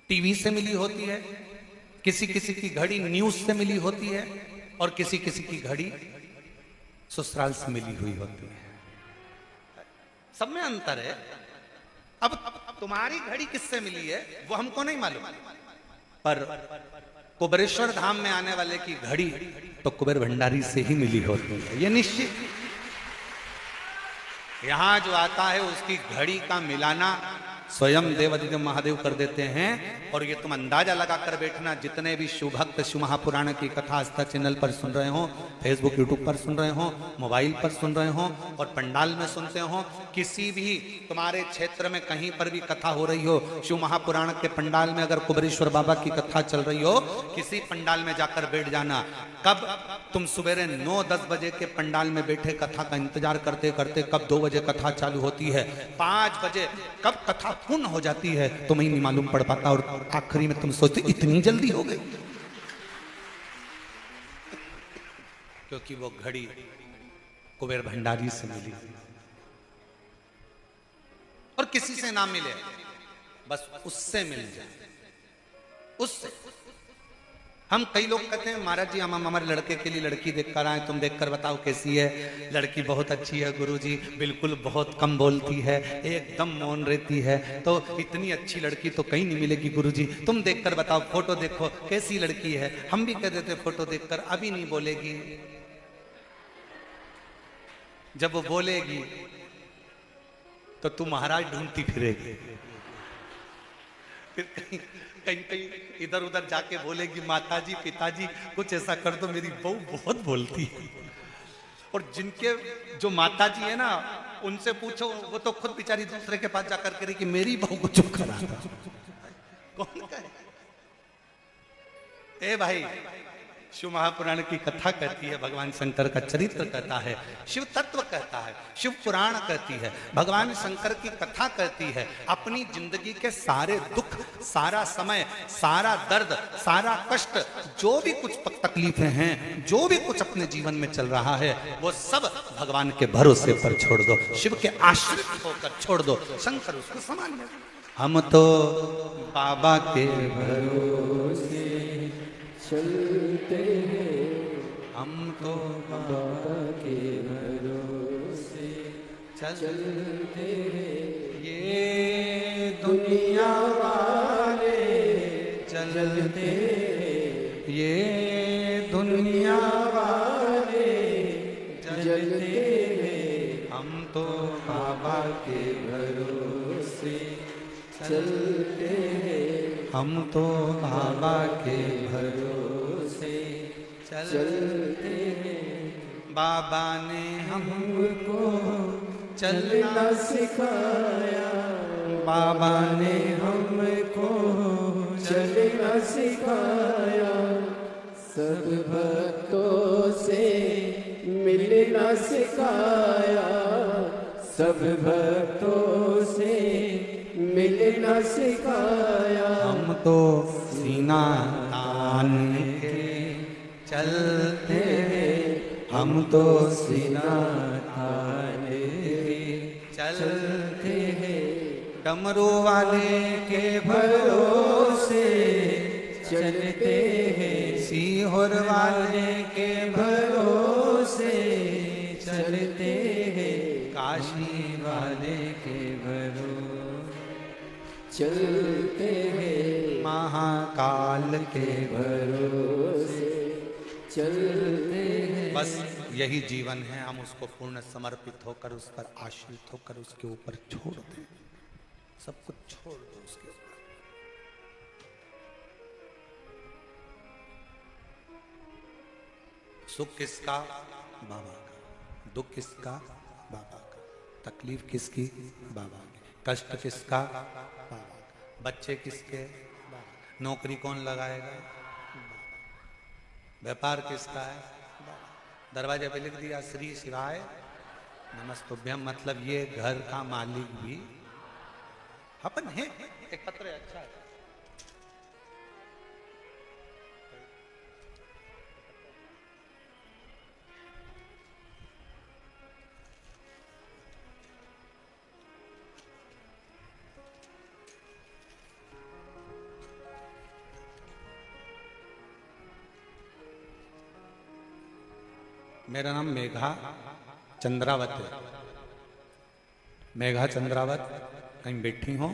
टीवी से मिली होती है, किसी किसी की घड़ी न्यूज से मिली होती है, और किसी किसी की घड़ी ससुराल से मिली हुई होती है। सब में अंतर है। अब तुम्हारी घड़ी किससे मिली है वो हमको नहीं मालूम, पर कुबेरेश्वर धाम में आने वाले की घड़ी तो कुबेर भंडारी से ही मिली होती है, ये निश्चित। यहां जो आता है उसकी घड़ी का मिलाना स्वयं देवादिदेव महादेव कर देते हैं। और ये तुम अंदाजा लगा कर बैठना, जितने भी शिव भक्त शिव महापुराण की कथा आस्था चैनल पर सुन रहे हो, फेसबुक यूट्यूब पर सुन रहे हो, मोबाइल पर सुन रहे हो और पंडाल में सुनते हो, किसी भी तुम्हारे क्षेत्र में कहीं पर भी कथा हो रही हो, शिव महापुराण के पंडाल में अगर कुबेरेश्वर बाबा की कथा चल रही हो, किसी पंडाल में जाकर बैठ जाना। कब तुम सवेरे 9-10 बजे के पंडाल में बैठे कथा का इंतजार करते करते कब 2 बजे कथा चालू होती है, 5 बजे कब कथा पूर्ण हो जाती है तुम्हें नहीं मालूम पड़ पाता, और आखिरी में तुम सोचते इतनी जल्दी हो गई, क्योंकि वो घड़ी कुबेर भंडारी से मिली। और किसी से ना मिले, बस उससे मिल जाए, उससे। हम कई लोग कहते हैं महाराज जी हम हमारे लड़के के लिए लड़की देख कर आए, तुम देख कर बताओ कैसी है। लड़की बहुत अच्छी है गुरुजी, बिल्कुल बहुत कम बोलती है, एकदम मौन रहती है। तो इतनी अच्छी लड़की तो कहीं नहीं मिलेगी गुरुजी, तुम देख कर बताओ, फोटो देखो कैसी लड़की है। हम भी कह देते फोटो देखकर, अभी नहीं बोलेगी, जब वो बोलेगी तो तू महाराज ढूंढती फिरेगी। फिर कहीं कहीं कहीं इधर उधर जाके बोलेगी माताजी पिताजी कुछ ऐसा कर दो, मेरी बहू बहुत बोलती है। और जिनके जो माताजी है ना, उनसे पूछो, वो तो खुद बेचारी दूसरे के पास जाकर कह रही कि मेरी बहू को चुप करा। कौन कहे? ए भाई, शिव महापुराण की कथा कहती है, भगवान शंकर का चरित्र कहता है, शिव तत्व कहता है, शिव पुराण कहती है, भगवान शंकर की कथा कहती है। अपनी जिंदगी के सारे दुख, सारा समय, सारा दर्द, सारा कष्ट, जो भी कुछ तकलीफें हैं, जो भी कुछ अपने जीवन में चल रहा है, वो सब भगवान के भरोसे पर छोड़ दो, शिव के आश्रित होकर छोड़ दो, शंकर उसको संभाल ले। हम तो बाबा के भरोसे चलते हैं, हम तो बाबा के भरोसे चलते हैं। ये दुनिया वाले चलते हैं, ये दुनिया वाले चलते हैं, हम तो बाबा के भरोसे चलते हैं, हम तो बाबा के भरोसे चलते हैं। बाबा ने हमको चलना सिखाया, बाबा ने हमको चलना सिखाया, सब भक्तों से मिलना सिखाया, सब भक्तों से मिलना सिखाया। हम तो सीना तान के चलते हैं, हम तो सीना तान के चलते हैं, डमरू वाले के भरोसे चलते हैं, सीहोर वाले के भरोसे चलते हैं, काशी वाले के भरोसे चलते हैं, महाकाल के भरोसे चलते हैं। बस यही जीवन है, हम उसको पूर्ण समर्पित होकर, उस पर आश्रित होकर, उसके ऊपर छोड़ दें, सब कुछ छोड़ दो उसके ऊपर। सुख किसका? बाबा का। दुख किसका? बाबा का। तकलीफ किसकी? बाबा की। कष्ट किसका? बाबा का। बच्चे किसके? बाबा। नौकरी कौन लगाएगा? व्यापार किसका है? बाबा। दरवाजे पे लिख दिया श्री शिवाय नमस्तुभ्यम, मतलब ये घर का मालिक भी अपन है। एक पत्र है, अच्छा है। मेरा नाम मेघा चंद्रावत है। मेघा चंद्रावत कहीं बैठी हो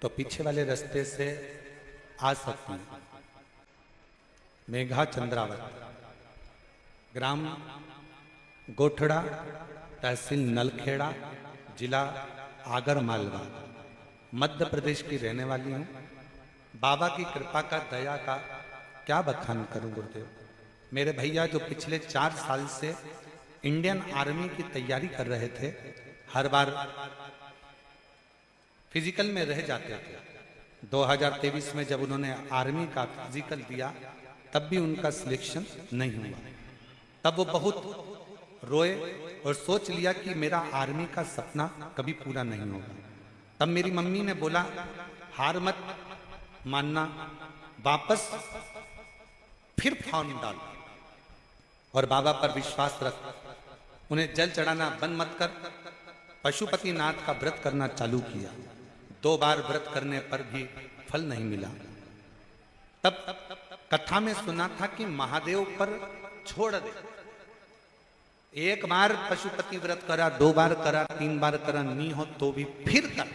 तो पीछे वाले रास्ते से आ सकती हैं। मेघा चंद्रावत, ग्राम गोठड़ा, तहसील नलखेड़ा, जिला आगर मालवा, मध्य प्रदेश की रहने वाली हूँ। बाबा की कृपा का, दया का क्या बखान करूं गुरुदेव। मेरे भैया जो पिछले 4 साल से इंडियन आर्मी की तैयारी कर रहे थे, हर बार फिजिकल में रह जाते थे। 2023 में जब उन्होंने आर्मी का फिजिकल दिया तब भी उनका सिलेक्शन नहीं हुआ। तब वो बहुत रोए और सोच लिया कि मेरा आर्मी का सपना कभी पूरा नहीं होगा। तब मेरी मम्मी ने बोला हार मत मानना, वापस फिर फॉर्म डाल और बाबा पर विश्वास रख, उन्हें जल चढ़ाना बंद मत कर। पशुपतिनाथ का व्रत करना चालू किया। 2 बार व्रत करने पर भी फल नहीं मिला। तब कथा में सुना था कि महादेव पर छोड़ दे। एक बार पशुपति व्रत करा, 2 बार करा, 3 बार करा, नहीं हो तो भी फिर कर,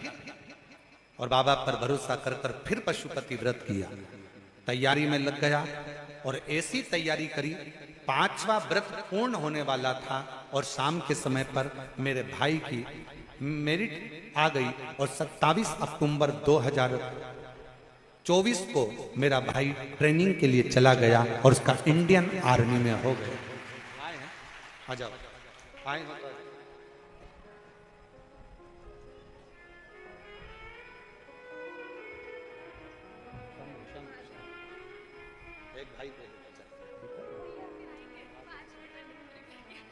और बाबा पर भरोसा कर कर फिर पशुपति व्रत किया। तैयारी में लग गया और ऐसी तैयारी करी, 5वां व्रत पूर्ण होने वाला था और शाम के समय पर मेरे भाई की मेरिट आ गई और 27 अक्टूबर 2024 को मेरा भाई ट्रेनिंग के लिए चला गया और उसका इंडियन आर्मी में हो गया। आ जाओ, आए हो तो एक भाई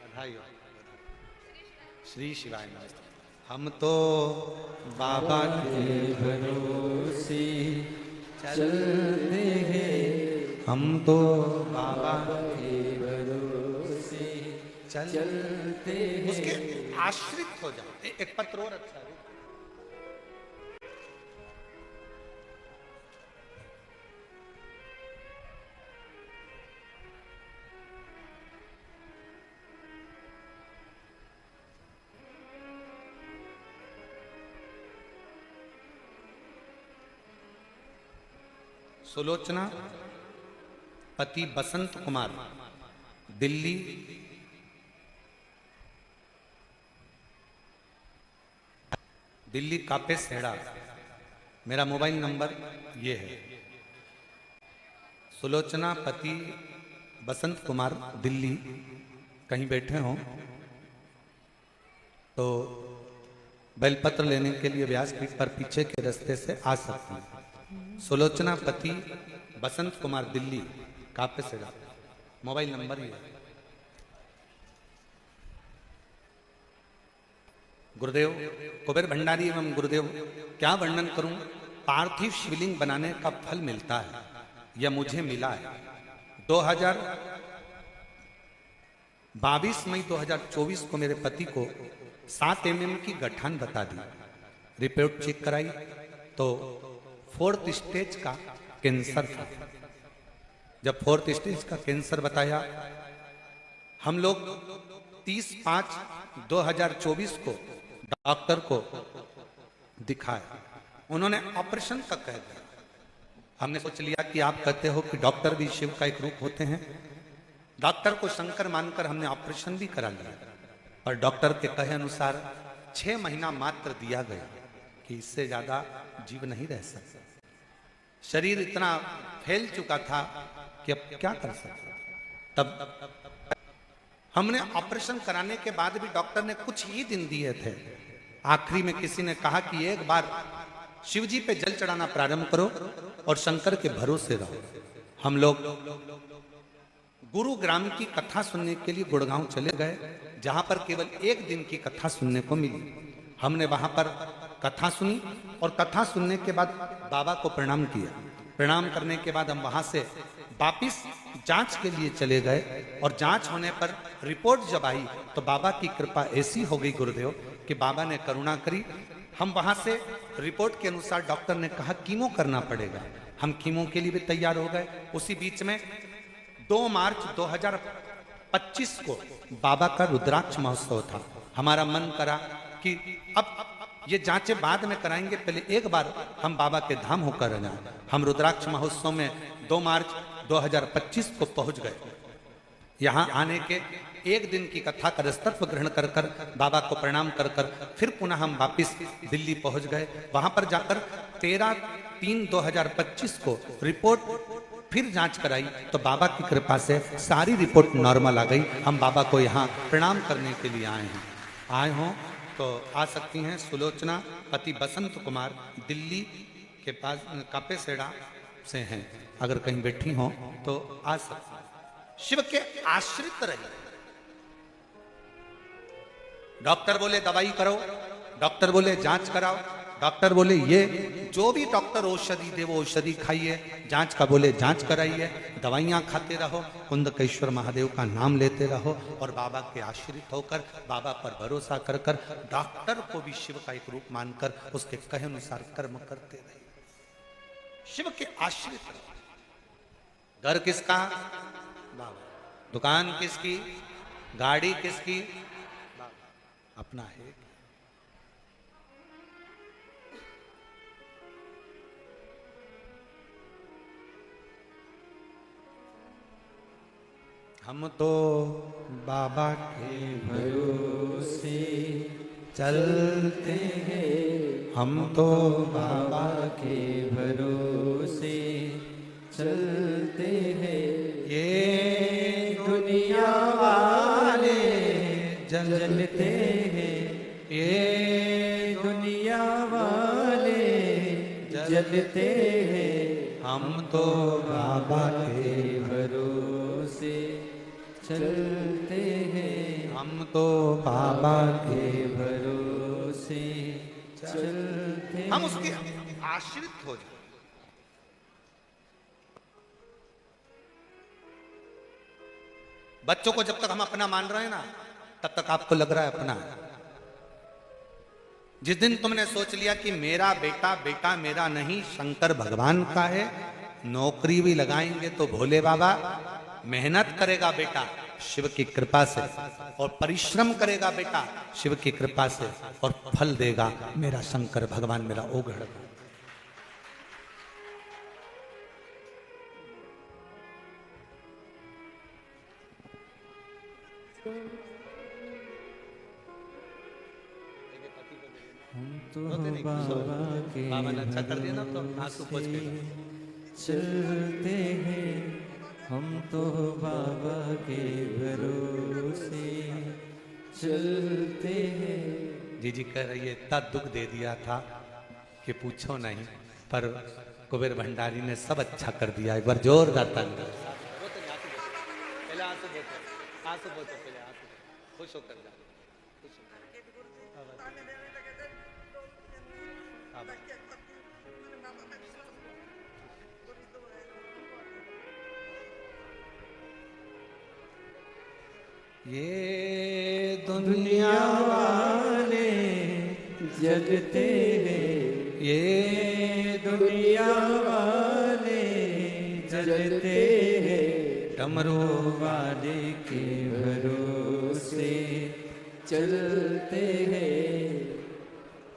बधाई हो। श्री शिवाय नमस्ते। हम तो बाबा के भरोसे चलते हैं, हम तो बाबा के भरोसे चलते हैं। उसके आश्रित हो जाओ। एक पत्र और अच्छा है। सुलोचना पति बसंत कुमार, दिल्ली, दिल्ली कापे सेड़ा। मेरा मोबाइल नंबर ये है। सुलोचना पति बसंत कुमार, दिल्ली, कहीं बैठे हों तो बेलपत्र लेने के लिए व्यासपीठ पर पीछे के रास्ते से आ सकते हैं। सुलोचना पति बसंत कुमार, दिल्ली, कापे सेड़ा। मोबाइल नंबर ये है। गुरुदेव कुबेर भंडारी एवं गुरुदेव, क्या वर्णन करूं, पार्थिव शिवलिंग बनाने का फल मिलता है, यह मुझे मिला है। 22 मई 2024 को मेरे पति को 7 mm की गठान बता दी। रिपोर्ट चेक कराई तो 4th स्टेज का कैंसर था। जब 4th स्टेज का कैंसर बताया, हम लोग 30/5/2024 को डॉक्टर को दिखाया। उन्होंने ऑपरेशन का कह दिया। हमने सोच लिया कि आप कहते हो कि डॉक्टर भी शिव का एक रूप होते हैं। डॉक्टर को शंकर मानकर हमने ऑपरेशन भी करा लिया, पर डॉक्टर के कहे अनुसार 6 महीना मात्र दिया गया कि इससे ज्यादा जीव नहीं रह सकता। शरीर इतना फैल चुका था कि अब क्या कर सकते। तब हमने ऑपरेशन कराने के बाद भी डॉक्टर ने कुछ ही दिन दिए थे। आखिरी में किसी ने कहा कि एक बार शिव जी पे जल चढ़ाना प्रारंभ करो और शंकर के भरोसे रहो। हम लोग गुरुग्राम की कथा सुनने के लिए गुड़गांव चले गए, जहां पर केवल 1 दिन की कथा सुनने को मिली। हमने वहां पर कथा सुनी और कथा सुनने के बाद बाबा को प्रणाम किया। प्रणाम करने के बाद हम वहां से वापिस जांच के लिए चले गए और जांच होने पर रिपोर्ट जब आई तो बाबा की कृपा ऐसी हो गई गुरुदेव कि बाबा ने करुणा करी। हम वहां से रिपोर्ट के अनुसार डॉक्टर ने कहा कीमो करना पड़ेगा। हम कीमो के लिए भी तैयार हो गए। उसी बीच में 2 मार्च 2025 को बाबा का रुद्राक्ष महोत्सव था। हमारा मन करा कि अब ये जांचें बाद में कराएंगे, पहले एक बार हम बाबा के धाम होकर जाएं। हम रुद्राक्ष महोत्सव में 2 मार्च 2025 को पहुंच गए। यहाँ आने के 1 दिन की कथा का रस्तत्व ग्रहण कर कर बाबा को प्रणाम कर कर फिर पुनः हम वापिस दिल्ली पहुंच गए। वहां पर जाकर 13/3/2025 को रिपोर्ट फिर जांच कराई तो बाबा की कृपा से सारी रिपोर्ट नॉर्मल आ गई। हम बाबा को यहाँ प्रणाम करने के लिए आए हैं। आए हों तो आ सकती हैं। सुलोचना पति बसंत कुमार, दिल्ली के पास कापे सेड़ा से हैं। अगर कहीं बैठी हो तो आ सकती हैं। शिव के आश्रित रहिए। डॉक्टर बोले दवाई करो, डॉक्टर बोले जांच कराओ, डॉक्टर बोले ये जो भी डॉक्टर औषधि दे वो औषधि खाइए, जांच का बोले जांच कराइए, दवाइयां खाते रहो, कुंदकेश्वर महादेव का नाम लेते रहो और बाबा के आश्रित होकर बाबा पर भरोसा कर कर डॉक्टर को भी शिव का एक रूप मानकर उसके कहे अनुसार कर्म करते रहे। शिव के आश्रित रहो। घर किसका? बाबा। दुकान किसकी? गाड़ी किसकी? बाबा। अपना है। हम तो बाबा के भरोसे चलते हैं, हम तो बाबा के भरोसे चलते हैं। ये दुनिया वाले जलते हैं, ये दुनिया वाले जलते हैं, हम तो बाबा के भरोसे चलते हैं, हम तो बाबा के भरोसे चलते हैं। हम उसके आश्रित हो जाए। बच्चों को जब तक हम अपना मान रहे हैं ना, तब तक आपको लग रहा है अपना। जिस दिन तुमने सोच लिया कि मेरा बेटा बेटा मेरा नहीं, शंकर भगवान का है, नौकरी भी लगाएंगे तो भोले बाबा, मेहनत करेगा बेटा शिव की कृपा से, और परिश्रम करेगा बेटा शिव की कृपा से, और फल देगा मेरा शंकर भगवान, मेरा ओघड़। हम तो बाबा के बाबा ने अच्छा कर दिया ना, तो आंसू पोंछ के चलते हैं, हम तो बाबा के भरोसे चलते हैं। जी कह रही है, इतना दुख दे दिया था कि पूछो नहीं, पर कुबेर भंडारी ने सब अच्छा कर दिया। एक बार जोरदार ताली। खुश होकर जा। ये दुनिया वाले जलते हैं, ये दुनिया वाले जलते हैं, डमरू वाले के भरोसे चलते हैं,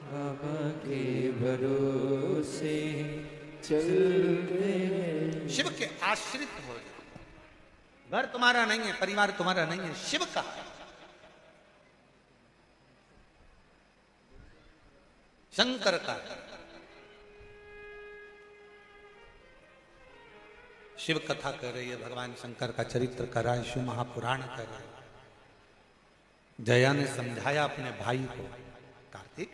बाबा के भरोसे चलते हैं। शिव के आश्रित हो जाओ। घर तुम्हारा नहीं है, परिवार तुम्हारा नहीं है, शिव का। शंकर का। शिव कथा कर रही है, भगवान शंकर का चरित्र कर रहा है, शिव महापुराण कर रहा है। जया ने समझाया अपने भाई को, कार्तिक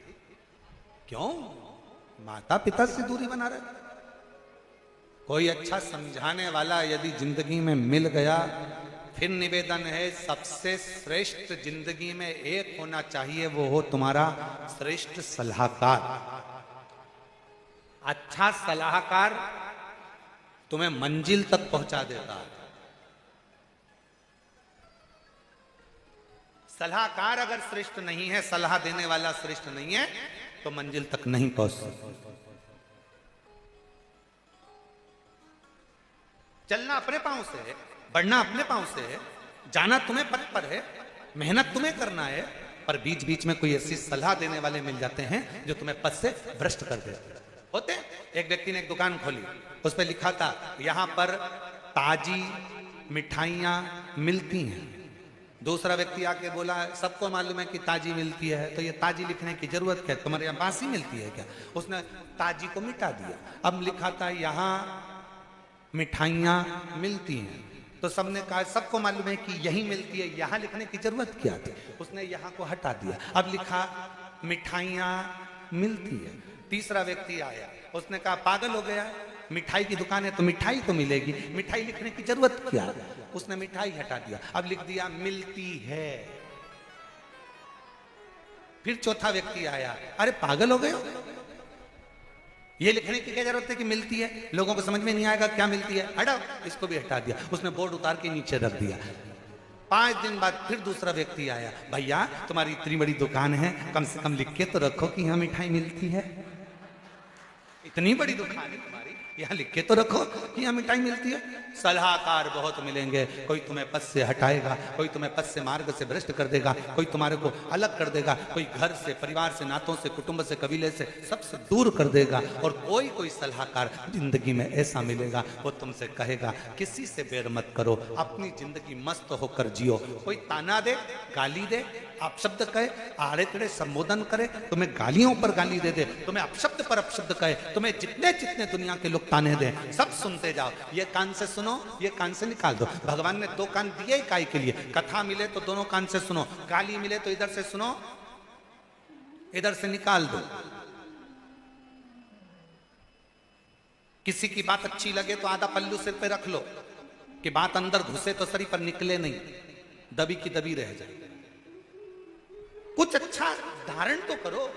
क्यों माता पिता से दूरी बना रहे? कोई अच्छा समझाने वाला यदि जिंदगी में मिल गया, फिर निवेदन है, सबसे श्रेष्ठ जिंदगी में एक होना चाहिए, वो हो तुम्हारा श्रेष्ठ सलाहकार। अच्छा सलाहकार तुम्हें मंजिल तक पहुंचा देता है। सलाहकार अगर श्रेष्ठ नहीं है, सलाह देने वाला श्रेष्ठ नहीं है, तो मंजिल तक नहीं पहुंच सकते। चलना अपने पांव से है, बढ़ना अपने पांव से है, जाना तुम्हें पथ पर है, मेहनत तुम्हें करना है, पर बीच बीच में कोई ऐसी सलाह देने वाले मिल जाते हैं जो तुम्हें पथ से भ्रष्ट कर देते होते। एक व्यक्ति ने एक दुकान खोली, उस पर लिखा था यहां पर ताजी मिठाइयां मिलती हैं। दूसरा व्यक्ति आके बोला, सबको मालूम है कि ताजी मिलती है, तो ये ताजी लिखने की जरूरत क्या, तुम्हारे यहाँ बासी मिलती है क्या? उसने ताजी को मिटा दिया। अब लिखा था यहाँ मिठाइयाँ मिलती हैं, तो सबने कहा सबको मालूम है कि यही मिलती है, यहाँ लिखने की जरूरत क्या थी? उसने यहाँ को हटा दिया, अब लिखा मिठाइयाँ मिलती है। तीसरा व्यक्ति आया, उसने कहा पागल हो गया, मिठाई की दुकान है तो मिठाई तो मिलेगी, मिठाई लिखने की जरूरत क्या? उसने मिठाई हटा दिया, अब लिख दिया मिलती है। फिर चौथा व्यक्ति आया, अरे पागल हो गए, ये लिखने की क्या जरूरत है कि मिलती है, लोगों को समझ में नहीं आएगा क्या मिलती है, हटाओ, इसको भी हटा दिया। उसने बोर्ड उतार के नीचे रख दिया। 5 दिन बाद फिर दूसरा व्यक्ति आया, भैया तुम्हारी इतनी बड़ी दुकान है, कम से कम लिख के तो रखो कि यहाँ मिठाई मिलती है। इतनी बड़ी दुकान है तुम्हारी, यहाँ लिख के तो रखो कि यहाँ मिठाई मिलती है। सलाहकार बहुत मिलेंगे, कोई तुम्हें पद से हटाएगा, कोई तुम्हें पद से मार्ग से भ्रष्ट कर देगा, कोई तुम्हारे को अलग कर देगा, कोई घर से, परिवार से, नातों से, कुटुंब से, कबीले से, सबसे दूर कर देगा। और कोई कोई सलाहकार जिंदगी में ऐसा मिलेगा, वो तुमसे कहेगा किसी से बैर मत करो, अपनी जिंदगी मस्त होकर जियो। कोई ताना दे, गाली दे, आप शब्द कहे, आड़े तेड़े संबोधन करे, तुम्हें गालियों पर गाली दे दे, तुम्हें अपशब्द पर अपशब्द कहे, तुम्हें जितने जितने दुनिया के लोग ताने दें, सब सुनते जाओ। ये कान से सुनो, ये कान से निकाल दो। भगवान ने दो कान दिए ही काहे के लिए? कथा मिले तो दोनों कान से सुनो, गाली मिले तो इधर से सुनो, इधर से निकाल दो। किसी की बात अच्छी लगे तो आधा पल्लू सिर पे रख लो, कि बात अंदर घुसे तो शरीर पर निकले नहीं, दबी की दबी रह जाए। कुछ अच्छा धारण तो करो।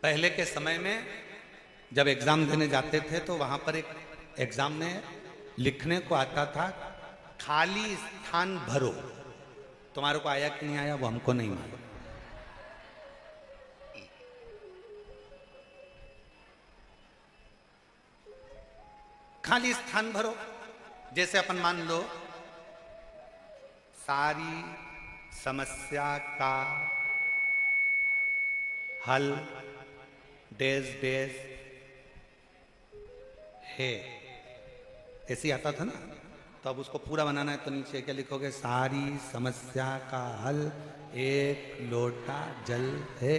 पहले के समय में जब एग्जाम देने जाते थे तो वहां पर एक एग्जाम में लिखने को आता था, खाली स्थान भरो। तुम्हारे को आया कि नहीं आया वो हमको नहीं मालूम। खाली स्थान भरो। जैसे अपन मान लो, सारी समस्या का हल डेज डेज है, ऐसे आता था ना। तो अब उसको पूरा बनाना है तो नीचे क्या लिखोगे? सारी समस्या का हल एक लोटा जल है।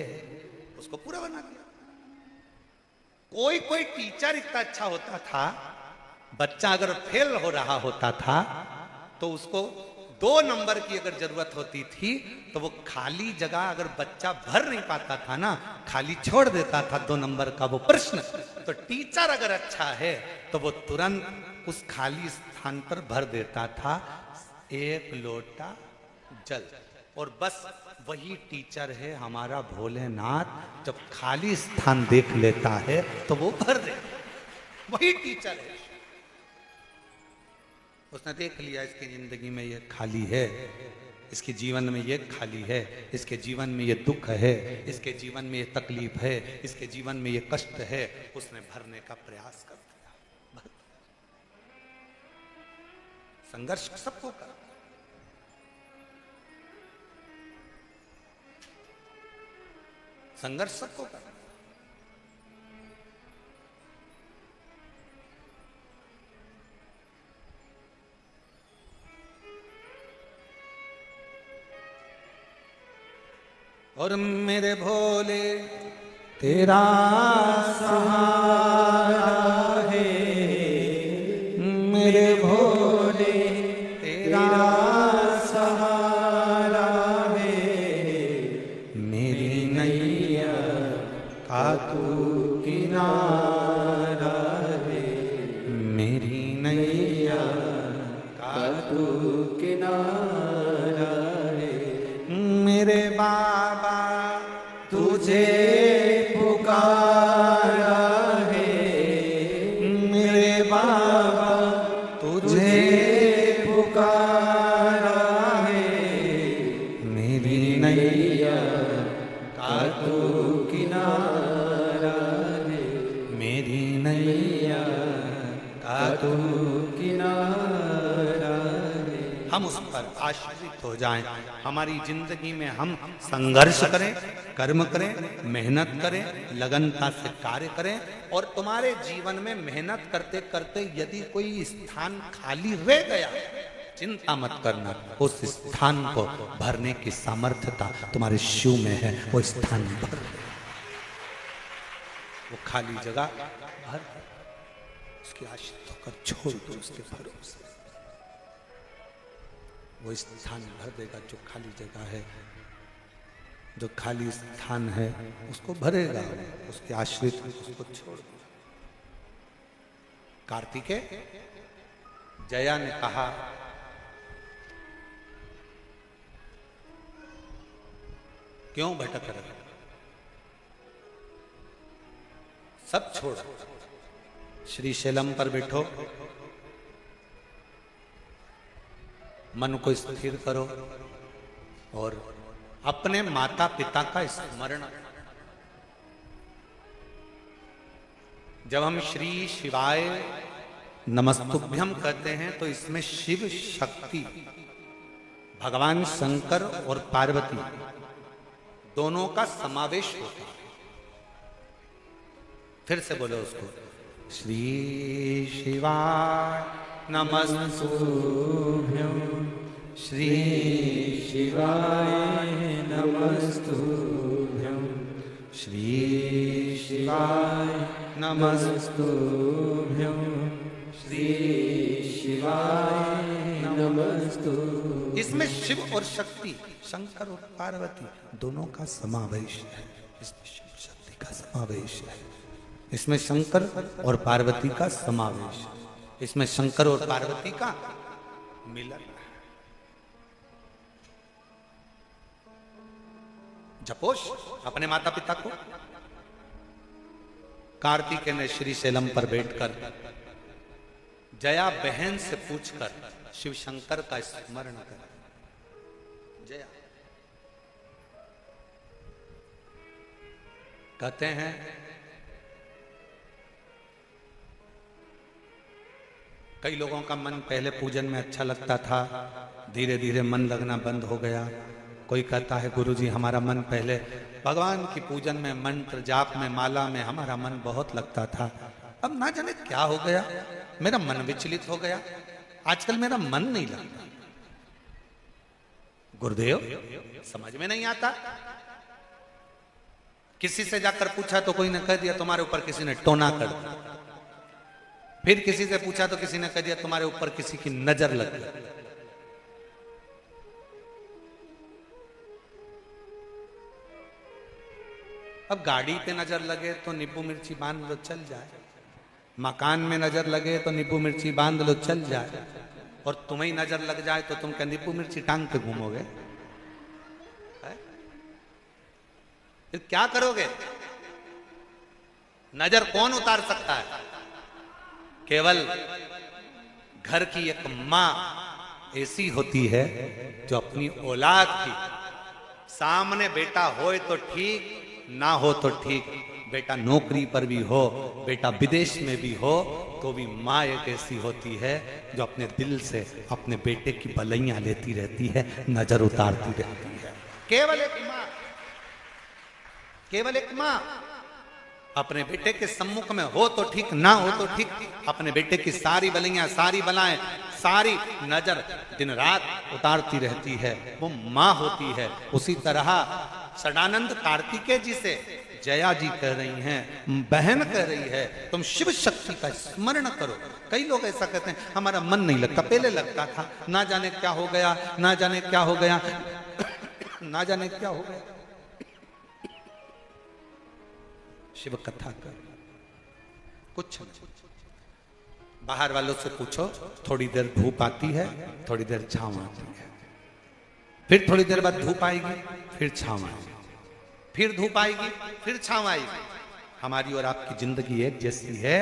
उसको पूरा बना दिया। कोई कोई टीचर इतना अच्छा होता था, बच्चा अगर फेल हो रहा होता था तो उसको 2 नंबर की अगर जरूरत होती थी तो वो खाली जगह अगर बच्चा भर नहीं पाता था ना, खाली छोड़ देता था 2 नंबर का वो प्रश्न। तो टीचर अगर अच्छा है तो वो तुरंत उस खाली स्थान पर भर देता था एक लोटा जल। और बस वही टीचर है हमारा भोलेनाथ। जब खाली स्थान देख लेता है तो वो भर दे। वही टीचर है। उसने देख लिया इसकी जिंदगी में ये खाली है, इसके जीवन में ये खाली है, इसके जीवन में ये दुख है, इसके जीवन में ये तकलीफ है, इसके जीवन में ये कष्ट है। उसने भरने का प्रयास कर दिया। संघर्ष सबको कर। संघर्ष सबको कर। और मेरे भोले तेरा सहारा है, मेरे भोले तेरा सहारा है, मेरी नैया का तू किनारा है, मेरी नैया का तू किनारा है। मेरे बाबा तुझे पुकारा है, मेरे बाबा तुझे पुकारा है, मेरी नैया का तू किनारा है, मेरी नैया का तू किनारा है। हम उस पर आश्रित हो जाएं। हमारी जिंदगी में हम संघर्ष करें, कर्म करें, मेहनत करें, लगनता से कार्य करें। और तुम्हारे जीवन में मेहनत करते करते यदि कोई स्थान खाली रह गया, चिंता मत करना। उस स्थान को भरने की सामर्थ्यता तुम्हारे शिव में है। वो स्थान भर, वो खाली जगह भर, उसकी आश्रित होकर छोड़ दो उसके भरोसे। वो स्थान भर देगा जो खाली जगह है। जो खाली स्थान है उसको भरेगा, उसके आश्रित उसको छोड़ दो। कार्तिकेय, जया ने कहा क्यों भटक रहे, सब छोड़ श्री शैलम पर बैठो। मन को स्थिर करो और अपने माता पिता का स्मरण। जब हम श्री शिवाय नमस्तुभ्यम कहते हैं तो इसमें शिव शक्ति, भगवान शंकर और पार्वती दोनों का समावेश होता है। फिर से बोलो उसको, श्री शिवाय नमस्तुभ्यं, श्री शिवाय नमस्तुभ्यं, श्री शिवाय नमस्तुभ्यं, श्री शिवाय नमस्तुभ्यं। इसमें शिव और शक्ति, शंकर और पार्वती दोनों का समावेश है। इसमें शिव शक्ति का समावेश है, इसमें शंकर और पार्वती का समावेश है, इसमें शंकर और पार्वती का मिलन है। जपोश अपने माता पिता को। कार्तिकेय ने श्री शैलम पर बैठकर जया बहन से पूछकर शिव शंकर का स्मरण कर। जया कहते हैं कई लोगों का मन पहले पूजन में अच्छा लगता था, धीरे धीरे मन लगना बंद हो गया। कोई कहता है गुरुजी हमारा मन पहले भगवान की पूजन में, मंत्र जाप में, माला में हमारा मन बहुत लगता था, अब ना जाने क्या हो गया, मेरा मन विचलित हो गया, आजकल मेरा मन नहीं लगता। गुरुदेव समझ में नहीं आता। किसी से जाकर पूछा तो कोई ने कह दिया तुम्हारे ऊपर किसी ने टोना कर दिया। फिर किसी से पूछा तो किसी ने कह दिया तुम्हारे ऊपर किसी की नजर लग गई। अब गाड़ी पे नजर लगे तो नींबू मिर्ची बांध लो चल जाए, मकान में नजर लगे तो नींबू मिर्ची बांध लो चल जाए, और तुम्हें नजर लग जाए तो तुम क्या नींबू मिर्ची टांग के घूमोगे? फिर क्या करोगे? नजर कौन उतार सकता है? केवल घर की एक मां ऐसी होती है जो अपनी औलाद की सामने, बेटा होए तो ठीक, ना हो तो ठीक, बेटा नौकरी पर भी हो, बेटा विदेश में भी हो, तो भी माँ एक ऐसी होती है जो अपने दिल से अपने बेटे की भलाइयां लेती रहती है, नजर उतारती रहती है। केवल एक माँ, केवल एक माँ अपने बेटे के सम्मुख में हो तो ठीक, ना हो तो ठीक, अपने बेटे की सारी भलाइयां, सारी बलाएं, सारी नजर दिन रात उतारती रहती है, वो माँ होती है। उसी तरह सदानंद कार्तिकेय जी से जया जी कह रही हैं, बहन कह रही है, तुम शिव शक्ति का स्मरण करो। कई लोग ऐसा कहते हैं हमारा मन नहीं लगता, पहले लगता था, ना जाने क्या हो गया, ना जाने क्या हो गया, ना जाने क्या हो गया। शिव कथा कर कुछ नहीं। बाहर वालों से पूछो, थोड़ी देर धूप आती है, थोड़ी देर छांव आती है, फिर थोड़ी देर बाद धूप आएगी, फिर छांव आएगी, फिर धूप आएगी, फिर छांव आएगी। हमारी और आपकी जिंदगी एक जैसी है,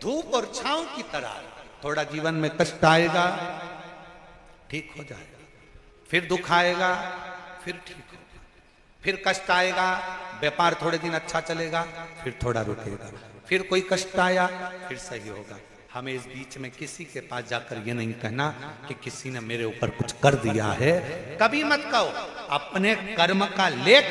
धूप और छांव की तरह। थोड़ा जीवन में कष्ट आएगा, ठीक हो जाएगा, फिर दुख आएगा, फिर ठीक होगा, फिर कष्ट आएगा, व्यापार थोड़े दिन अच्छा चलेगा, फिर थोड़ा रुकेगा, फिर कोई कष्ट आया, फिर सही होगा। हमें इस बीच में किसी के पास जाकर ये नहीं कहना कि किसी ने मेरे ऊपर कुछ कर दिया है, कभी मत कहो। अपने कर्म का लेख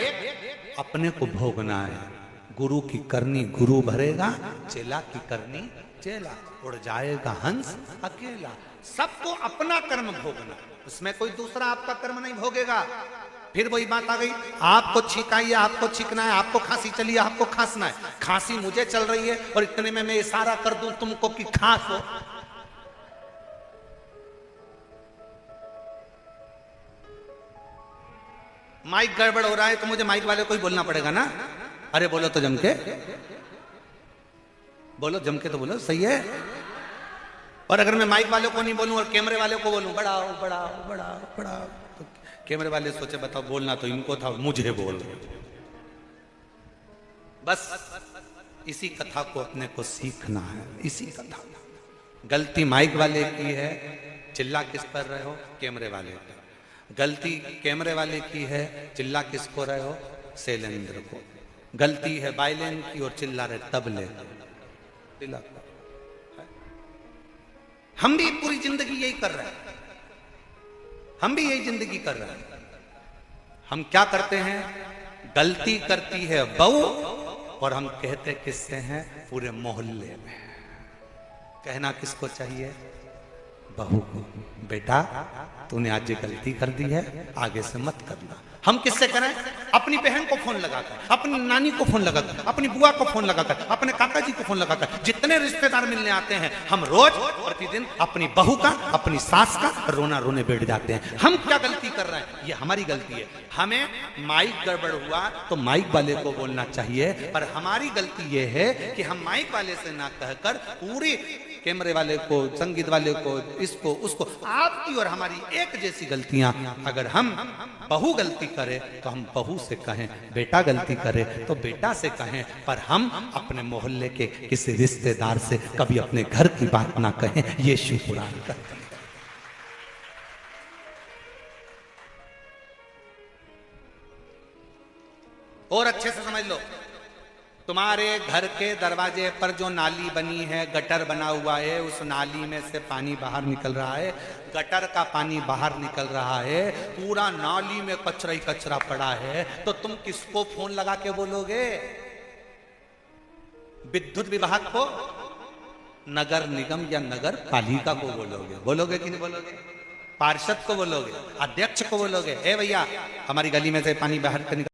अपने को भोगना है। गुरु की करनी गुरु भरेगा, चेला की करनी चेला, उड़ जाएगा हंस अकेला। सबको अपना कर्म भोगना, उसमें कोई दूसरा आपका कर्म नहीं भोगेगा। फिर वही बात आ गई, आपको छींक आई है, आपको छींकना है, आपको खांसी चली है, आपको खांसना है। खांसी मुझे चल रही है और इतने में मैं इशारा कर दूं तुमको कि खांसो, माइक गड़बड़ हो रहा है तो मुझे माइक वाले को ही बोलना पड़ेगा ना। अरे बोलो तो जम के बोलो, जम के तो बोलो, सही है। और अगर मैं माइक वाले को नहीं बोलूं और कैमरे वाले को बोलूं बढ़ाओ बढ़ाओ बढ़ाओ बढ़ाओ, तो कैमरे वाले सोचे बताओ बोलना तो इनको था, मुझे बोल। बस इसी कथा को अपने को सीखना है, इसी कथा। गलती माइक वाले की है चिल्ला किस पर रहे हो? कैमरे वाले पर। गलती कैमरे वाले की है, चिल्ला किसको रहे हो? शैलेंद्र को। गलती है बाइलेन की और चिल्ला रहे तबले। हम भी पूरी जिंदगी यही कर रहे हैं, हम भी यही जिंदगी कर रहे हैं। हम क्या करते हैं? गलती करती है बहू और हम कहते किससे हैं? पूरे मोहल्ले में। कहना किसको चाहिए? बहू को, बेटा तूने आज ये गलती कर दी है, आगे से मत करना। हम किससे करें? अपनी बहन को फोन लगाकर, अपनी नानी को फोन लगाकर, अपनी बुआ को फोन लगाकर, अपने काका जी को फोन लगाकर, जितने रिश्तेदार मिलने आते हैं हम रोज प्रतिदिन अपनी बहू का, अपनी सास का रोना रोने बैठ जाते हैं। हम क्या गलती कर रहे हैं? ये हमारी गलती है। हमें माइक गड़बड़ हुआ तो माइक वाले को बोलना चाहिए, पर हमारी गलती ये है कि हम माइक वाले से ना कहकर पूरी कैमरे वाले को, संगीत वाले को, इसको उसको, आपकी और हमारी एक जैसी गलतियां। अगर हम बहू गलती करे तो हम बहू से कहें, बेटा गलती करे तो बेटा से कहें, पर हम अपने मोहल्ले के किसी रिश्तेदार से कभी अपने घर की बात ना कहें। ये शिव पुराण कहता है। और अच्छे से समझ लो, तुम्हारे घर के दरवाजे पर जो नाली बनी है, गटर बना हुआ है, उस नाली में से पानी बाहर निकल रहा है, गटर का पानी बाहर निकल रहा है, पूरा नाली में कचरा ही कचरा पड़ा है, तो तुम किसको फोन लगा के बोलोगे? विद्युत विभाग को, नगर निगम या नगर पालिका को बोलोगे? बोलोगे कि नहीं बोलोगे? पार्षद को बोलोगे? अध्यक्ष को बोलोगे, ए भैया हमारी गली में से पानी बाहर निकल